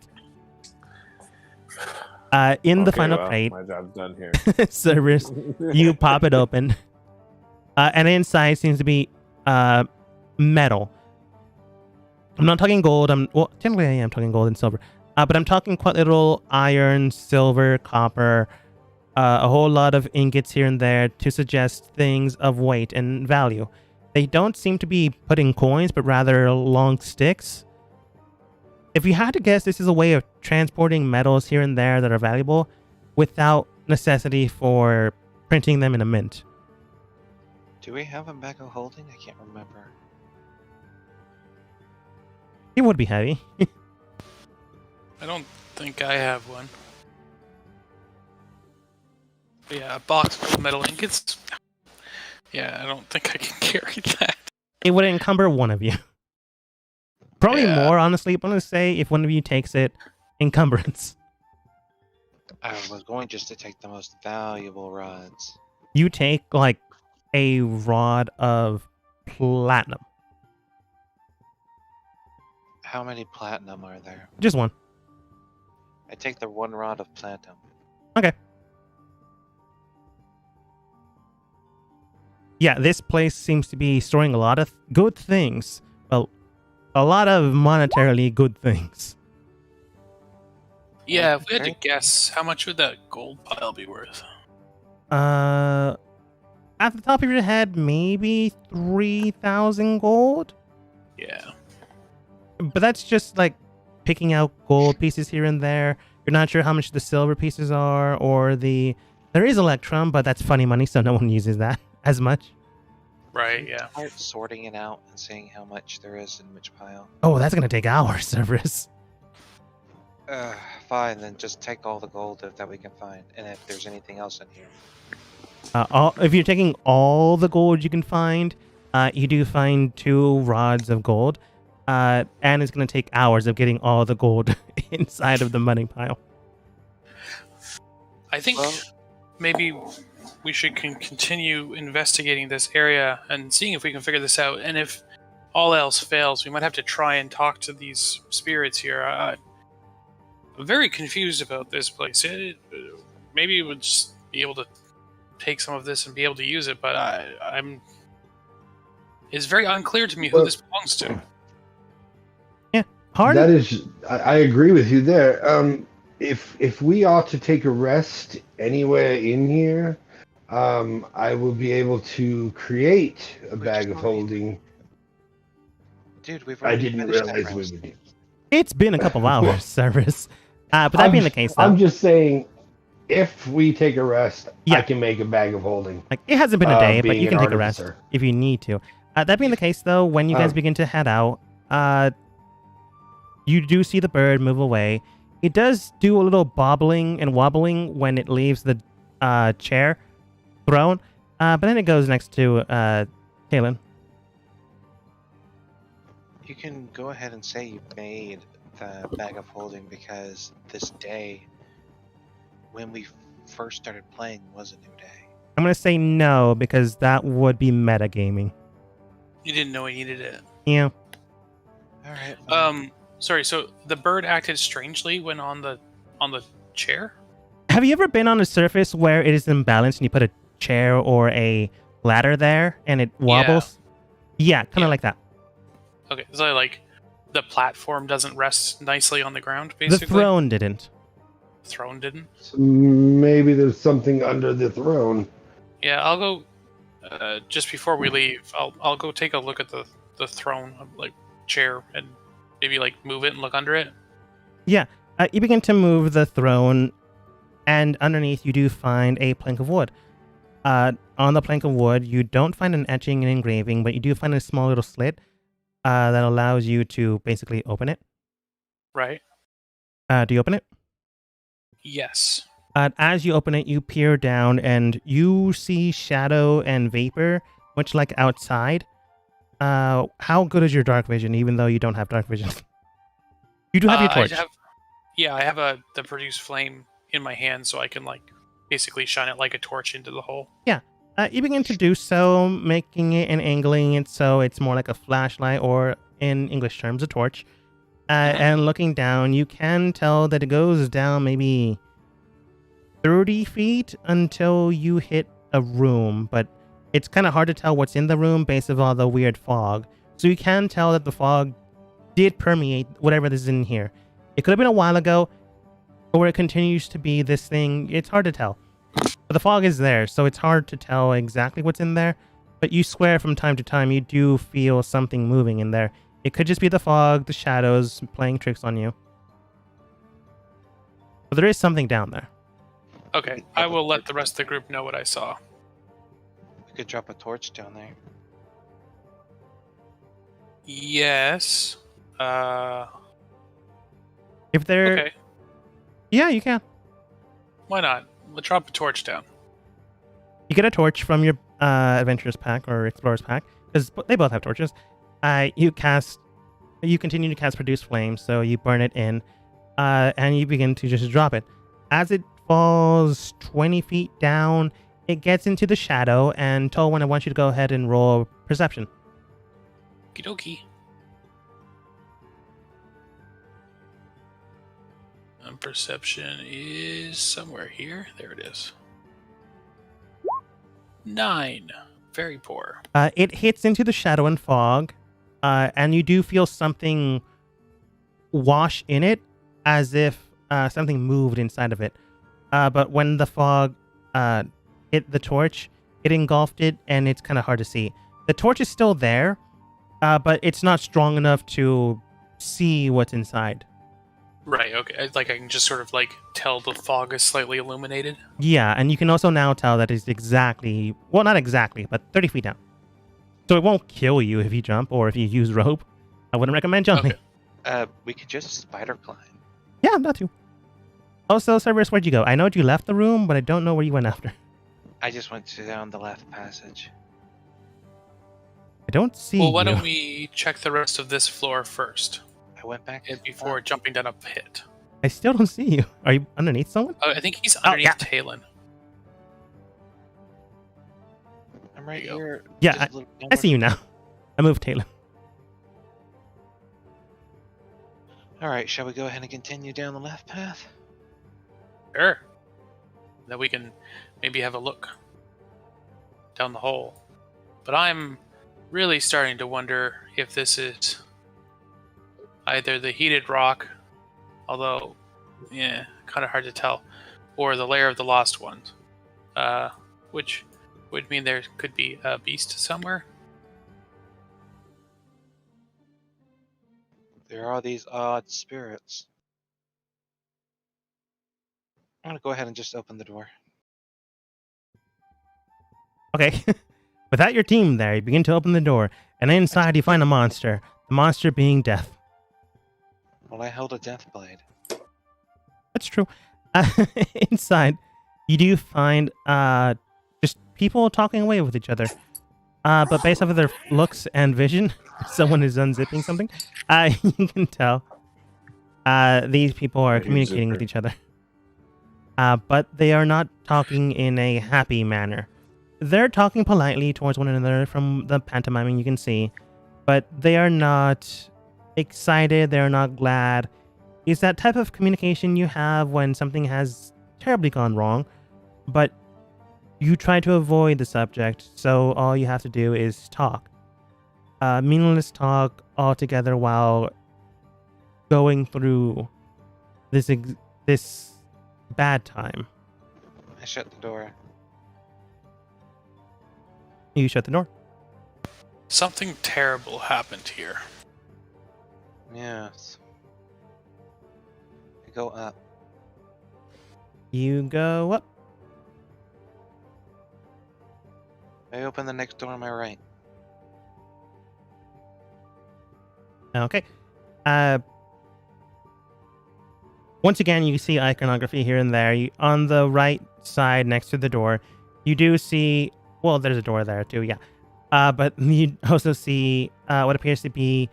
In the
Okay,
final
well,
crate,
my job's done here.
Cerberus, you pop it open, and inside seems to be metal. I'm not talking gold. Technically I am talking gold and silver, but I'm talking quite little iron, silver, copper, a whole lot of ingots here and there to suggest things of weight and value. They don't seem to be putting coins, but rather long sticks. If you had to guess, this is a way of transporting metals here and there that are valuable without necessity for printing them in a mint.
Do we have a bag of holding? I can't remember.
It would be heavy.
I don't think I have one. But yeah, a box full of metal ingots. Yeah, I don't think I can carry that.
It would encumber one of you. Probably
Yeah.
more, honestly. I'm going to say if one of you takes it, encumbrance.
I was going just to take the most valuable rods.
You take like a rod of platinum.
How many platinum are there?
Just one.
I take the one rod of platinum.
Okay. Yeah, this place seems to be storing a lot of good things. Well, a lot of monetarily good things.
Yeah, if we had to
Okay.
guess, how much would that gold pile be worth?
At the top of your head, maybe 3,000 gold?
Yeah.
But that's just like picking out gold pieces here and there. You're not sure how much the silver pieces are, or there is electrum, but that's funny money, so no one uses that as much.
Right, yeah.
Start sorting it out and seeing how much there is in which pile.
Oh, that's gonna take hours, Cerberus.
Fine, then just take all the gold that we can find, and if there's anything else in here.
If you're taking all the gold you can find, you do find 2 rods of gold, and it's gonna take hours of getting all the gold inside of the money pile.
I think
Well-
maybe we should continue investigating this area and seeing if we can figure this out. And if all else fails, we might have to try and talk to these spirits here. I'm very confused about this place. Maybe we'll just be able to take some of this and be able to use it, but I'm. It's very unclear to me who
Well-
this belongs to.
Hard.
That is, I agree with you there. If we ought to take a rest anywhere in here, I will be able to create a
We
bag
just
of
already-
holding.
Dude, we've
I
already
didn't
finished that
realize we
rest.
would do.
It's been a couple of hours, Cerberus. But that being the case, though,
I'm just saying, if we take a rest,
Yeah.
I can make a bag of holding.
like it hasn't been a day, but
being
you can
an
take a rest
artificer.
if you need to. That being the case, though, when you guys begin to head out, you do see the bird move away. It does do a little bobbling and wobbling when it leaves the throne, but then it goes next to Kalen.
You can go ahead and say you made the bag of holding because this day, when we first started playing, was a new day.
I'm gonna say no because that would be metagaming.
You didn't know he needed it.
Yeah.
All right.
Sorry. So the bird acted strangely when on the chair.
Have you ever been on a surface where it is imbalanced and you put a chair or a ladder there and it wobbles? Yeah, kind of
Yeah.
like that.
Okay, so like the platform doesn't rest nicely on the ground. Basically,
The throne didn't.
Throne didn't.
So maybe there's something under the throne.
Yeah, I'll go. Just before we leave, I'll go take a look at the throne, like chair, and maybe like move it and look under it.
You begin to move the throne, and underneath you do find a plank of wood. On the plank of wood, you don't find an etching and engraving, but you do find a small little slit that allows you to basically open it.
Right.
Do you open it?
Yes.
As you open it, you peer down and you see shadow and vapor, much like outside. How good is your dark vision, even though you don't have dark vision? You do have your torch.
I have the produce flame in my hand, so I can like basically shine it like a torch into the hole.
You begin to do so, making it and angling it so it's more like a flashlight, or in English terms, a torch. And looking down, you can tell that it goes down maybe 30 feet until you hit a room, but it's kind of hard to tell what's in the room based on all the weird fog. So you can tell that the fog did permeate whatever is in here. It could have been a while ago, or it continues to be this thing. It's hard to tell. But the fog is there, so it's hard to tell exactly what's in there. But you swear from time to time you do feel something moving in there. It could just be the fog, the shadows playing tricks on you. But there is something down there.
Okay, I will let the rest of the group know what I saw.
We could drop a torch down there.
Yes.
If there,
Okay.
yeah, you can.
Why not? We'll drop a torch down.
You get a torch from your adventurers pack or explorers pack because they both have torches. You continue to cast produce flames, so you burn it in, and you begin to just drop it. As it falls 20 feet down, it gets into the shadow, and Tolwyn, I want you to go ahead and roll perception.
Okie dokie. Perception is somewhere here. There it is. 9. Very poor.
It hits into the shadow and fog, and you do feel something wash in it, as if something moved inside of it. But when the fog hit the torch, it engulfed it, and it's kind of hard to see. The torch is still there, but it's not strong enough to see what's inside.
Right, okay. Like I can just sort of like tell the fog is slightly illuminated.
Yeah, and you can also now tell that it's exactly, well, not exactly, but 30 feet down. So it won't kill you if you jump or if you use rope. I wouldn't recommend jumping.
Okay.
We could just spider climb.
Yeah, that too. Also, Cerberus, where'd you go? I know you left the room, but I don't know where you went after.
I just went down the left passage.
I don't see
Well, why
you.
don't we check the rest of this floor first
I went back
before jumping down a pit?
I still don't see you. Are you underneath someone?
I think he's underneath
yeah.
Talon.
I'm right
There you go.
here.
Yeah,
just a little
I
downward.
see you now. I moved Taylor.
All right, shall we go ahead and continue down the left path?
Sure. Then we can maybe have a look down the hole. But I'm really starting to wonder if this is either the heated rock, although, yeah, kind of hard to tell, or the lair of the lost ones, which would mean there could be a beast somewhere.
There are these odd spirits. I'm gonna go ahead and just open the door.
Okay. Without your team there, you begin to open the door, and inside you find a monster. The monster being death.
Well, I held a death blade.
That's true. Inside, you do find just people talking away with each other. But based off of their looks and vision, someone is unzipping something. You can tell these people are communicating with each other. But they are not talking in a happy manner. They're talking politely towards one another from the pantomiming you can see, but they are not excited, they're not glad. It's that type of communication you have when something has terribly gone wrong, but you try to avoid the subject, so all you have to do is talk. Meaningless talk all together while going through this bad time.
I shut the door.
You shut the door.
Something terrible happened here.
Yes. I go up.
You go up.
I open the next door on my right.
Okay. Once again, you see iconography here and there. On the right side, next to the door, you do see... Well, there's a door there too, yeah. But you also see what appears to be...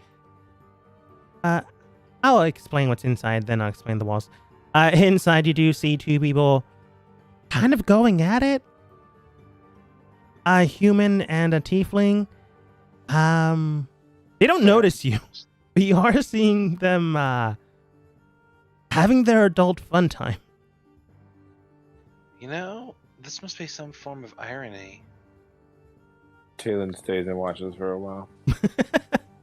I'll explain what's inside, then I'll explain the walls. Inside, you do see two people kind of going at it. A human and a tiefling. They don't notice you. But you are seeing them having their adult fun time.
You know, this must be some form of irony.
Talon stays and watches for a while.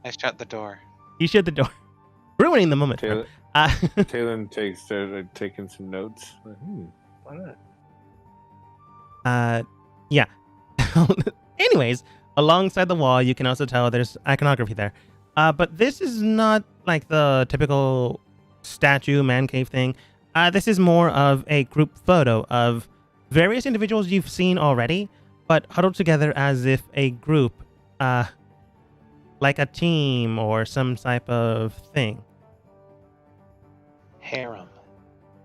I shut the door.
You shut the door. Ruining the moment.
Talon,
Uh,
Talon started taking some notes. Like, why not?
yeah. Anyways, alongside the wall, you can also tell there's iconography there. But this is not like the typical statue man cave thing. This is more of a group photo of various individuals you've seen already, but huddled together as if a group, like a team or some type of thing.
Harem.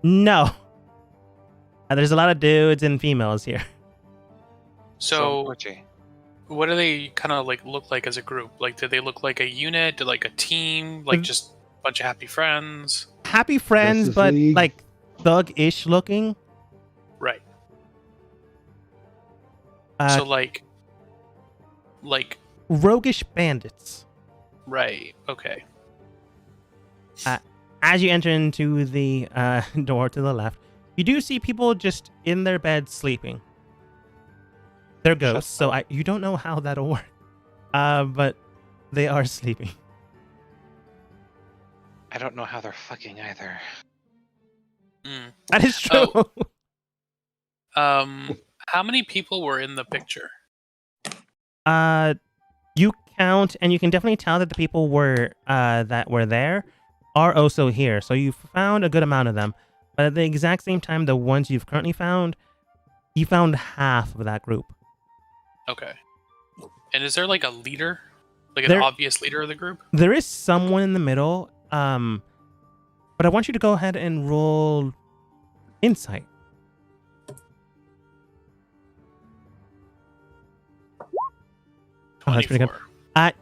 No. There's a lot of dudes and females here.
So,
Orgy.
what do they kind of like look like as a group? Like, do they look like a unit? Do like a team? Like just a bunch of happy friends?
Happy friends,
Justice
but
League.
like thug-ish looking.
Right.
Uh,
So like,
roguish bandits.
right? Okay.
As you enter into the door to the left, you do see people just in their beds sleeping. They're ghosts, so you don't know how that'll work. But they are sleeping.
I don't know how they're fucking either.
Mm.
That is true.
How many people were in the picture?
You count, and you can definitely tell that the people that were there are also here. So you've found a good amount of them. But at the exact same time, the ones you've currently found, you found half of that group.
Okay. And is there like a leader? Like an obvious leader of the group?
There is someone in the middle, but I want you to go ahead and roll insight. Oh, that's pretty good.
24.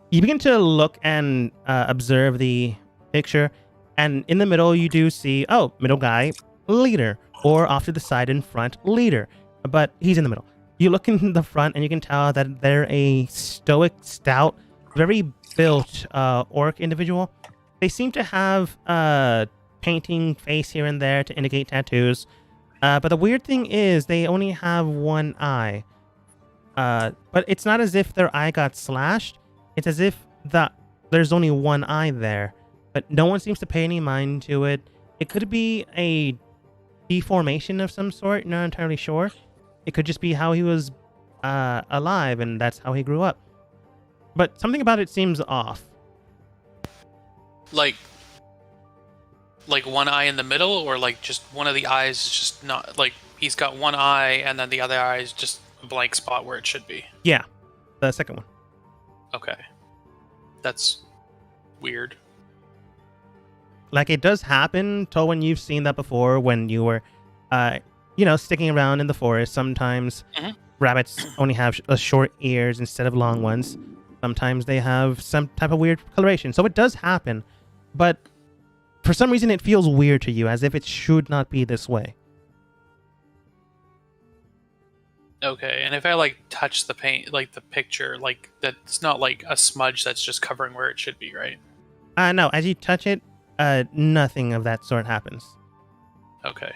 You begin to look and observe the picture, and in the middle you do see, middle guy, leader, or off to the side in front, leader, but he's in the middle. You look in the front and you can tell that they're a stoic, stout, very built orc individual. They seem to have a painting face here and there to indicate tattoos, but the weird thing is they only have one eye. But it's not as if their eye got slashed. It's as if there's only one eye there, but no one seems to pay any mind to it. It could be a deformation of some sort, not entirely sure. It could just be how he was alive, and that's how he grew up. But something about it seems off.
Like one eye in the middle, or like just one of the eyes is just not like he's got one eye and then the other eye is just a blank spot where it should be.
Yeah, the second one.
Okay. That's weird.
Like, it does happen, Tolwyn, you've seen that before when you were, sticking around in the forest. Sometimes rabbits only have short ears instead of long ones. Sometimes they have some type of weird coloration. So it does happen, but for some reason it feels weird to you, as if it should not be this way.
Okay, and if I like touch the paint, like the picture, like that's not like a smudge that's just covering where it should be, right?
No, as you touch it, nothing of that sort happens.
Okay.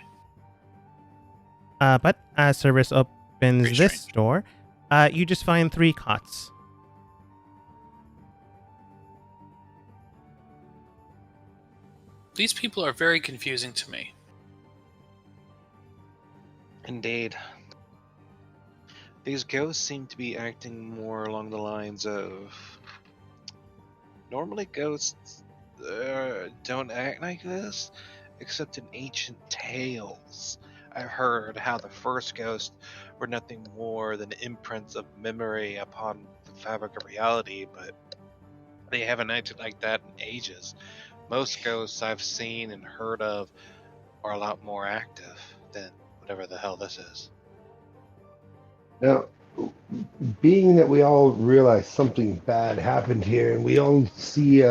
But as Cerberus opens
Very
this
strange.
door, you just find 3 cots.
These people are very confusing to me.
Indeed. These ghosts seem to be acting more along the lines of... Normally ghosts don't act like this, except in ancient tales. I've heard how the first ghosts were nothing more than imprints of memory upon the fabric of reality, but they haven't acted like that in ages. Most ghosts I've seen and heard of are a lot more active than whatever the hell this is.
Now, being that we all realize something bad happened here, and we all see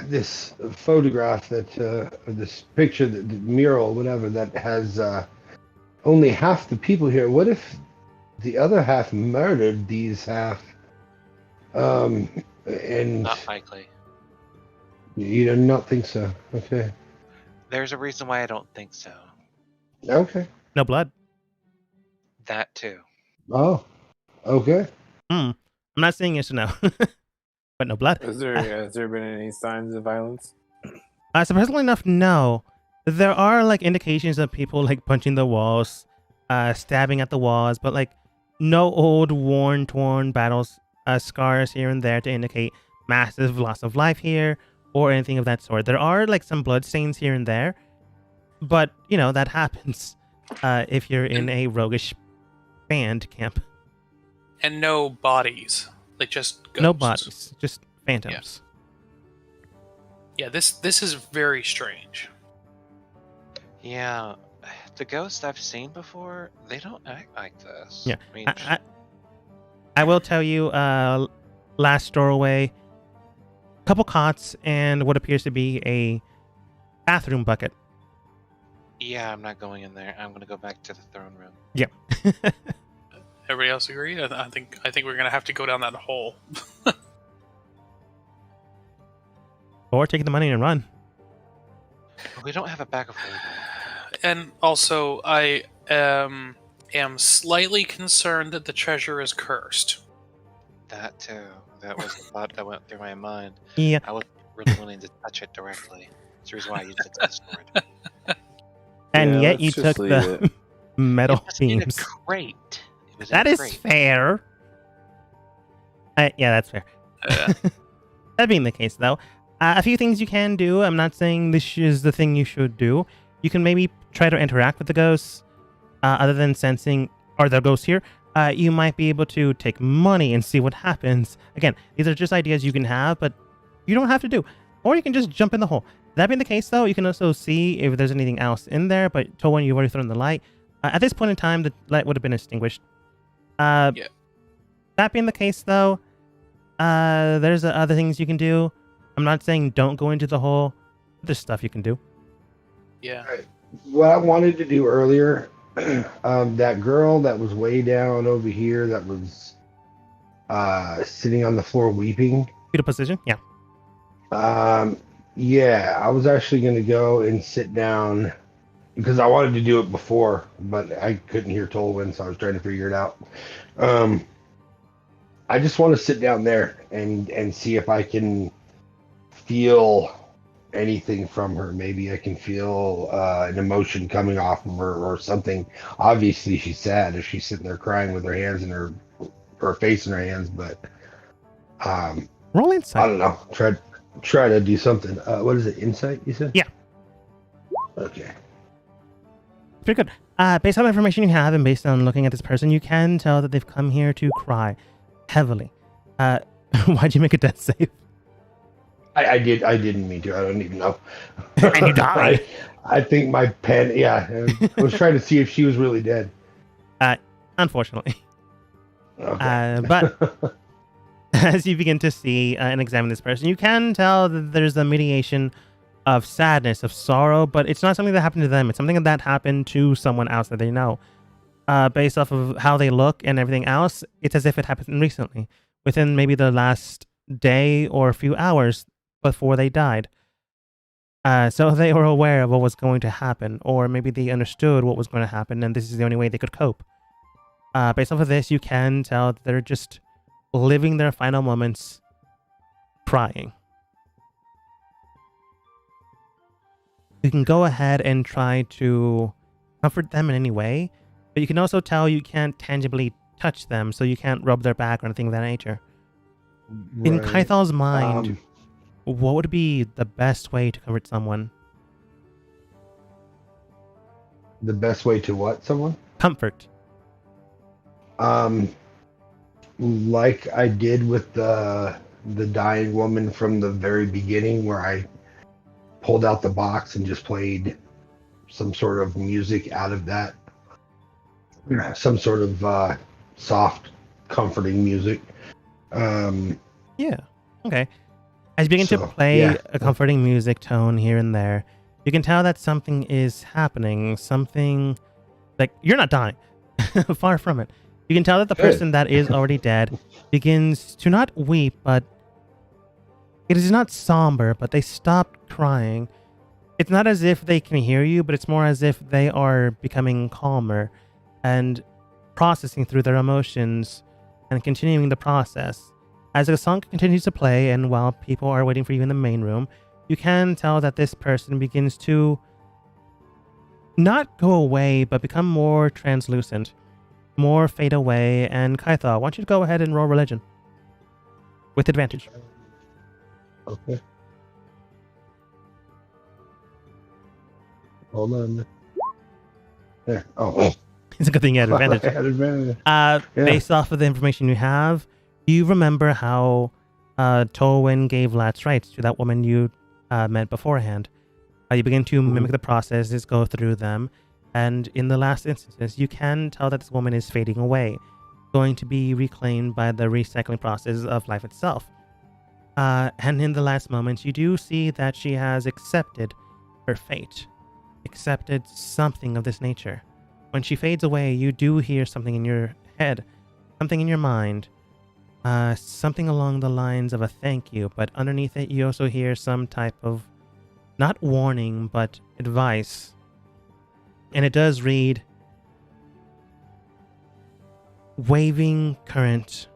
this photograph this picture, the mural, whatever, that has only half the people here. What if the other half murdered these half? And
Not likely.
you do not think so? Okay.
There's a reason why I don't think so.
Okay.
No blood.
That too.
Oh. Okay.
I'm not saying yes or no. But no blood.
Has there been any signs of violence?
Surprisingly enough, no. There are like indications of people like punching the walls, stabbing at the walls, but like no old worn, torn battles scars here and there to indicate massive loss of life here or anything of that sort. There are like some blood stains here and there, but you know that happens if you're in a roguish band camp.
And no bodies, like just ghosts.
No bodies, just phantoms.
Yeah, this is very strange.
Yeah, the ghosts I've seen before, they don't act like this.
Yeah,
I mean,
I will tell you, last doorway, couple cots, and what appears to be a bathroom bucket.
yeah, I'm not going in there. I'm gonna go back to the throne room.
Yeah.
Everybody else agree? I think we're gonna have to go down that hole.
Or take the money and run.
We don't have a backup holder.
And also, I am slightly concerned that the treasure is cursed.
That too. That was the thought that went through my mind.
Yeah.
I wasn't really willing to touch it directly. That's the reason why I used it as a sword.
And
Yeah,
yet you
let's
took
just leave
the metal
It was in a
beams.
crate. It was in
That
a
is
crate.
fair. Yeah, that's fair. That being the case, though, a few things you can do. I'm not saying this is the thing you should do. You can maybe try to interact with the ghosts. Other than sensing, are there ghosts here? You might be able to take money and see what happens. Again, these are just ideas you can have, but you don't have to do. Or you can just jump in the hole. That being the case, though, you can also see if there's anything else in there, but Towan, you've already thrown the light. At this point in time, the light would have been extinguished. That being the case, though, there's other things you can do. I'm not saying don't go into the hole. There's stuff you can do.
Yeah.
What I wanted to do earlier, that girl that was way down over here that was sitting on the floor weeping.
Fetal position? Yeah.
Yeah, I was actually going to go and sit down because I wanted to do it before, but I couldn't hear Tolwyn, so I was trying to figure it out. I just want to sit down there and see if I can feel anything from her. Maybe I can feel an emotion coming off of her or something. Obviously, she's sad if she's sitting there crying with her hands in her face in her hands, but
Roll insight.
I don't know. Try to do something. What is it? Insight, you said?
Yeah.
Okay.
Pretty good. Based on the information you have and based on looking at this person, you can tell that they've come here to cry heavily. Why'd you make a death save?
I didn't mean to. I don't even know.
And you die.
I think my pen. Yeah, I was trying to see if she was really dead.
Unfortunately.
Okay.
But as you begin to see and examine this person, you can tell that there's a mediation of sadness, of sorrow, but it's not something that happened to them. It's something that happened to someone else that they know. Based off of how they look and everything else, it's as if it happened recently, within maybe the last day or a few hours before they died. So they were aware of what was going to happen, or maybe they understood what was going to happen, and this is the only way they could cope. Based off of this, you can tell that they're just living their final moments crying. You can go ahead and try to comfort them in any way, but you can also tell you can't tangibly touch them, so you can't rub their back or anything of that nature. In
Right.
Kaithal's mind, what would be the best way to comfort someone?
The best way to what? Someone?
Comfort.
Like I did with the dying woman from the very beginning, where I pulled out the box and just played some sort of music out of that, some sort of soft, comforting music.
Yeah. Okay. As you begin to
So,
play
yeah.
a comforting music tone here and there, you can tell that something is happening. Something like you're not dying. Far from it. You can tell that the
Good.
person that is already dead begins to not weep, but it is not somber, but they stop crying. It's not as if they can hear you, but it's more as if they are becoming calmer and processing through their emotions and continuing the process. As the song continues to play and while people are waiting for you in the main room, you can tell that this person begins to not go away, but become more translucent, more fade away. And Kaithal, I want you to go ahead and roll religion with advantage.
Okay. Hold on. There. Oh,
It's a good thing you had
I
advantage.
had advantage.
Based off of the information you have, do you remember how Tolwyn gave last rites to that woman you met beforehand? You begin to mimic the processes, go through them, and in the last instances, you can tell that this woman is fading away, going to be reclaimed by the recycling process of life itself. And in the last moments, you do see that she has accepted her fate, accepted something of this nature. When she fades away, you do hear something in your head, something in your mind, something along the lines of a thank you, but underneath it, you also hear some type of, not warning, but advice. And it does read, waving current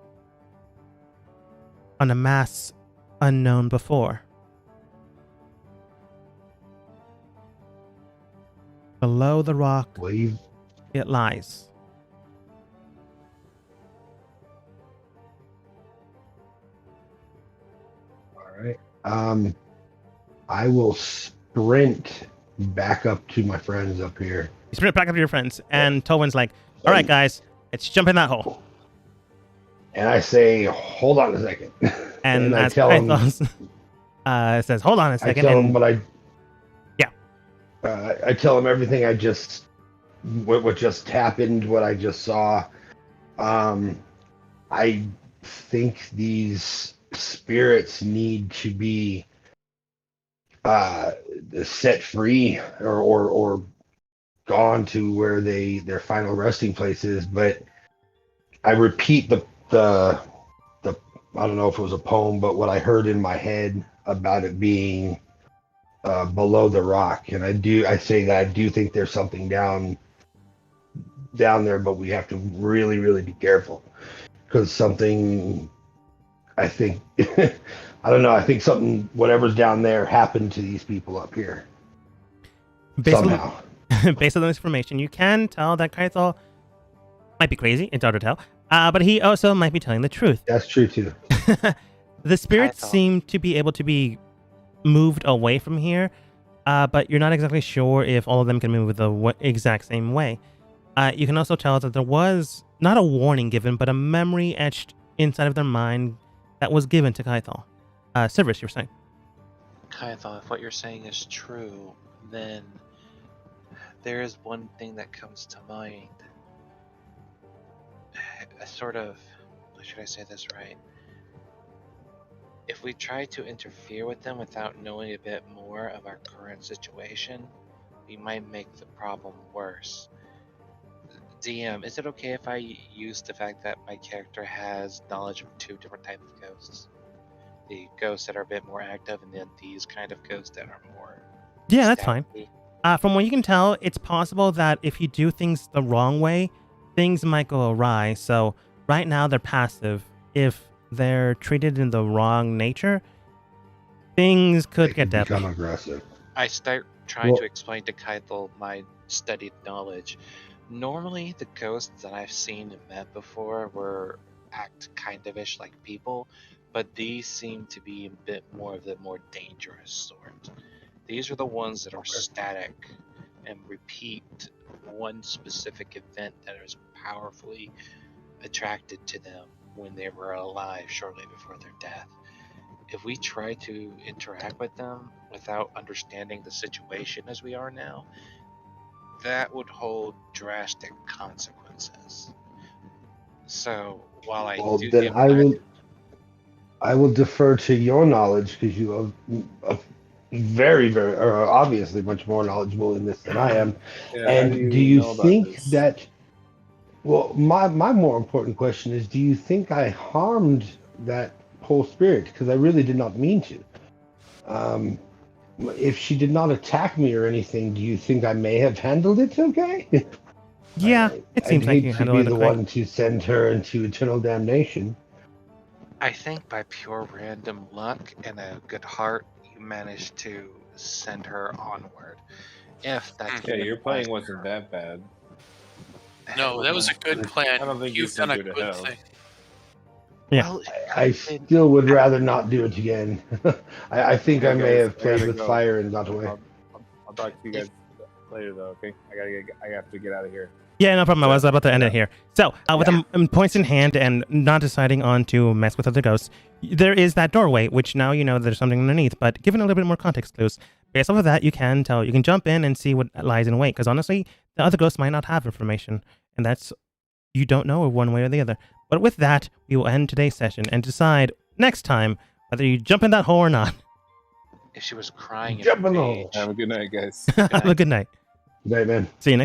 on a mass unknown before. Below the rock,
Wave.
it lies.
All right. I will sprint back up to my friends up here.
You sprint back up to your friends, and Tolwyn's like, all right, guys, let's jump in that hole.
And I say, hold on a second.
And
I
as
tell him,
Kythos says, hold on a
I
second.
tell him
And
what I.
Yeah.
I tell him everything what just happened, what I just saw. I think these spirits need to be set free or gone to where their final resting place is. But I repeat the I don't know if it was a poem, but what I heard in my head about it being below the rock, and I say that I do think there's something down there, but we have to really, really be careful because something, I think, I don't know, I think something, whatever's down there happened to these people up here. Somehow.
Based on this information, you can tell that Kythol might be crazy. It's hard to tell. But he also might be telling the truth.
That's true too.
The spirits
Kythol.
seem to be able to be moved away from here, but you're not exactly sure if all of them can move the exact same way. You can also tell that there was not a warning given, but a memory etched inside of their mind that was given to Kythol. Severus, you were saying?
Kython, if what you're saying is true, then there is one thing that comes to mind. A sort of, should I say this right? If we try to interfere with them without knowing a bit more of our current situation, we might make the problem worse. DM, is it okay if I use the fact that my character has knowledge of 2 different types of ghosts? The ghosts that are a bit more active, and then these kind of ghosts that are more.
Yeah, that's fine.
stealthy?
From what you can tell, it's possible that if you do things the wrong way, things might go awry. So right now they're passive. If they're treated in the wrong nature, things could get deadly.
Become aggressive.
I start trying
Well-
to explain to Keitel my studied knowledge. Normally, the ghosts that I've seen and met before act kind of ish like people, but these seem to be a bit more of the more dangerous sort. These are the ones that are static and repeat one specific event that is powerfully attracted to them when they were alive shortly before their death. If we try to interact with them without understanding the situation as we are now, that would hold drastic consequences. So while I
Well,
do
then
think
I will defer to your knowledge because you are very, very, or obviously much more knowledgeable in this than I am.
Yeah,
And
how
do you
know about
think
this?
that? Well, my more important question is: do you think I harmed that whole spirit? Because I really did not mean to. If she did not attack me or anything, do you think I may have handled it okay?
Yeah, it seems
I'd
like
hate
you
to
handled
be
it
the
okay.
one to send her into eternal damnation.
I think by pure random luck and a good heart, you managed to send her onward. If that's
Yeah,
even
your playing
possible.
wasn't that bad.
No, that was a good plan.
I don't think you
You've done
sent
a
her to
good
hell.
thing.
Yeah.
Well,
I still would rather not do it again. I think I
Okay,
may
guys,
have
I
played
gotta
with
go.
fire and got away.
I'll talk to you guys later, though. Okay, I have to get out of here.
Yeah, no problem. I was about to end
Yeah.
it here. So, with the points in hand and not deciding on to mess with other ghosts, there is that doorway, which now you know there's something underneath. But given a little bit more context clues, based off of that, you can jump in and see what lies in wait. Because honestly, the other ghosts might not have information, and that's you don't know one way or the other. But with that, we will end today's session and decide next time whether you jump in that hole or not.
if she was crying
Jump in the
in
hole.
rage.
Have a good night, guys.
Have a good night.
Good night, man.
See you next.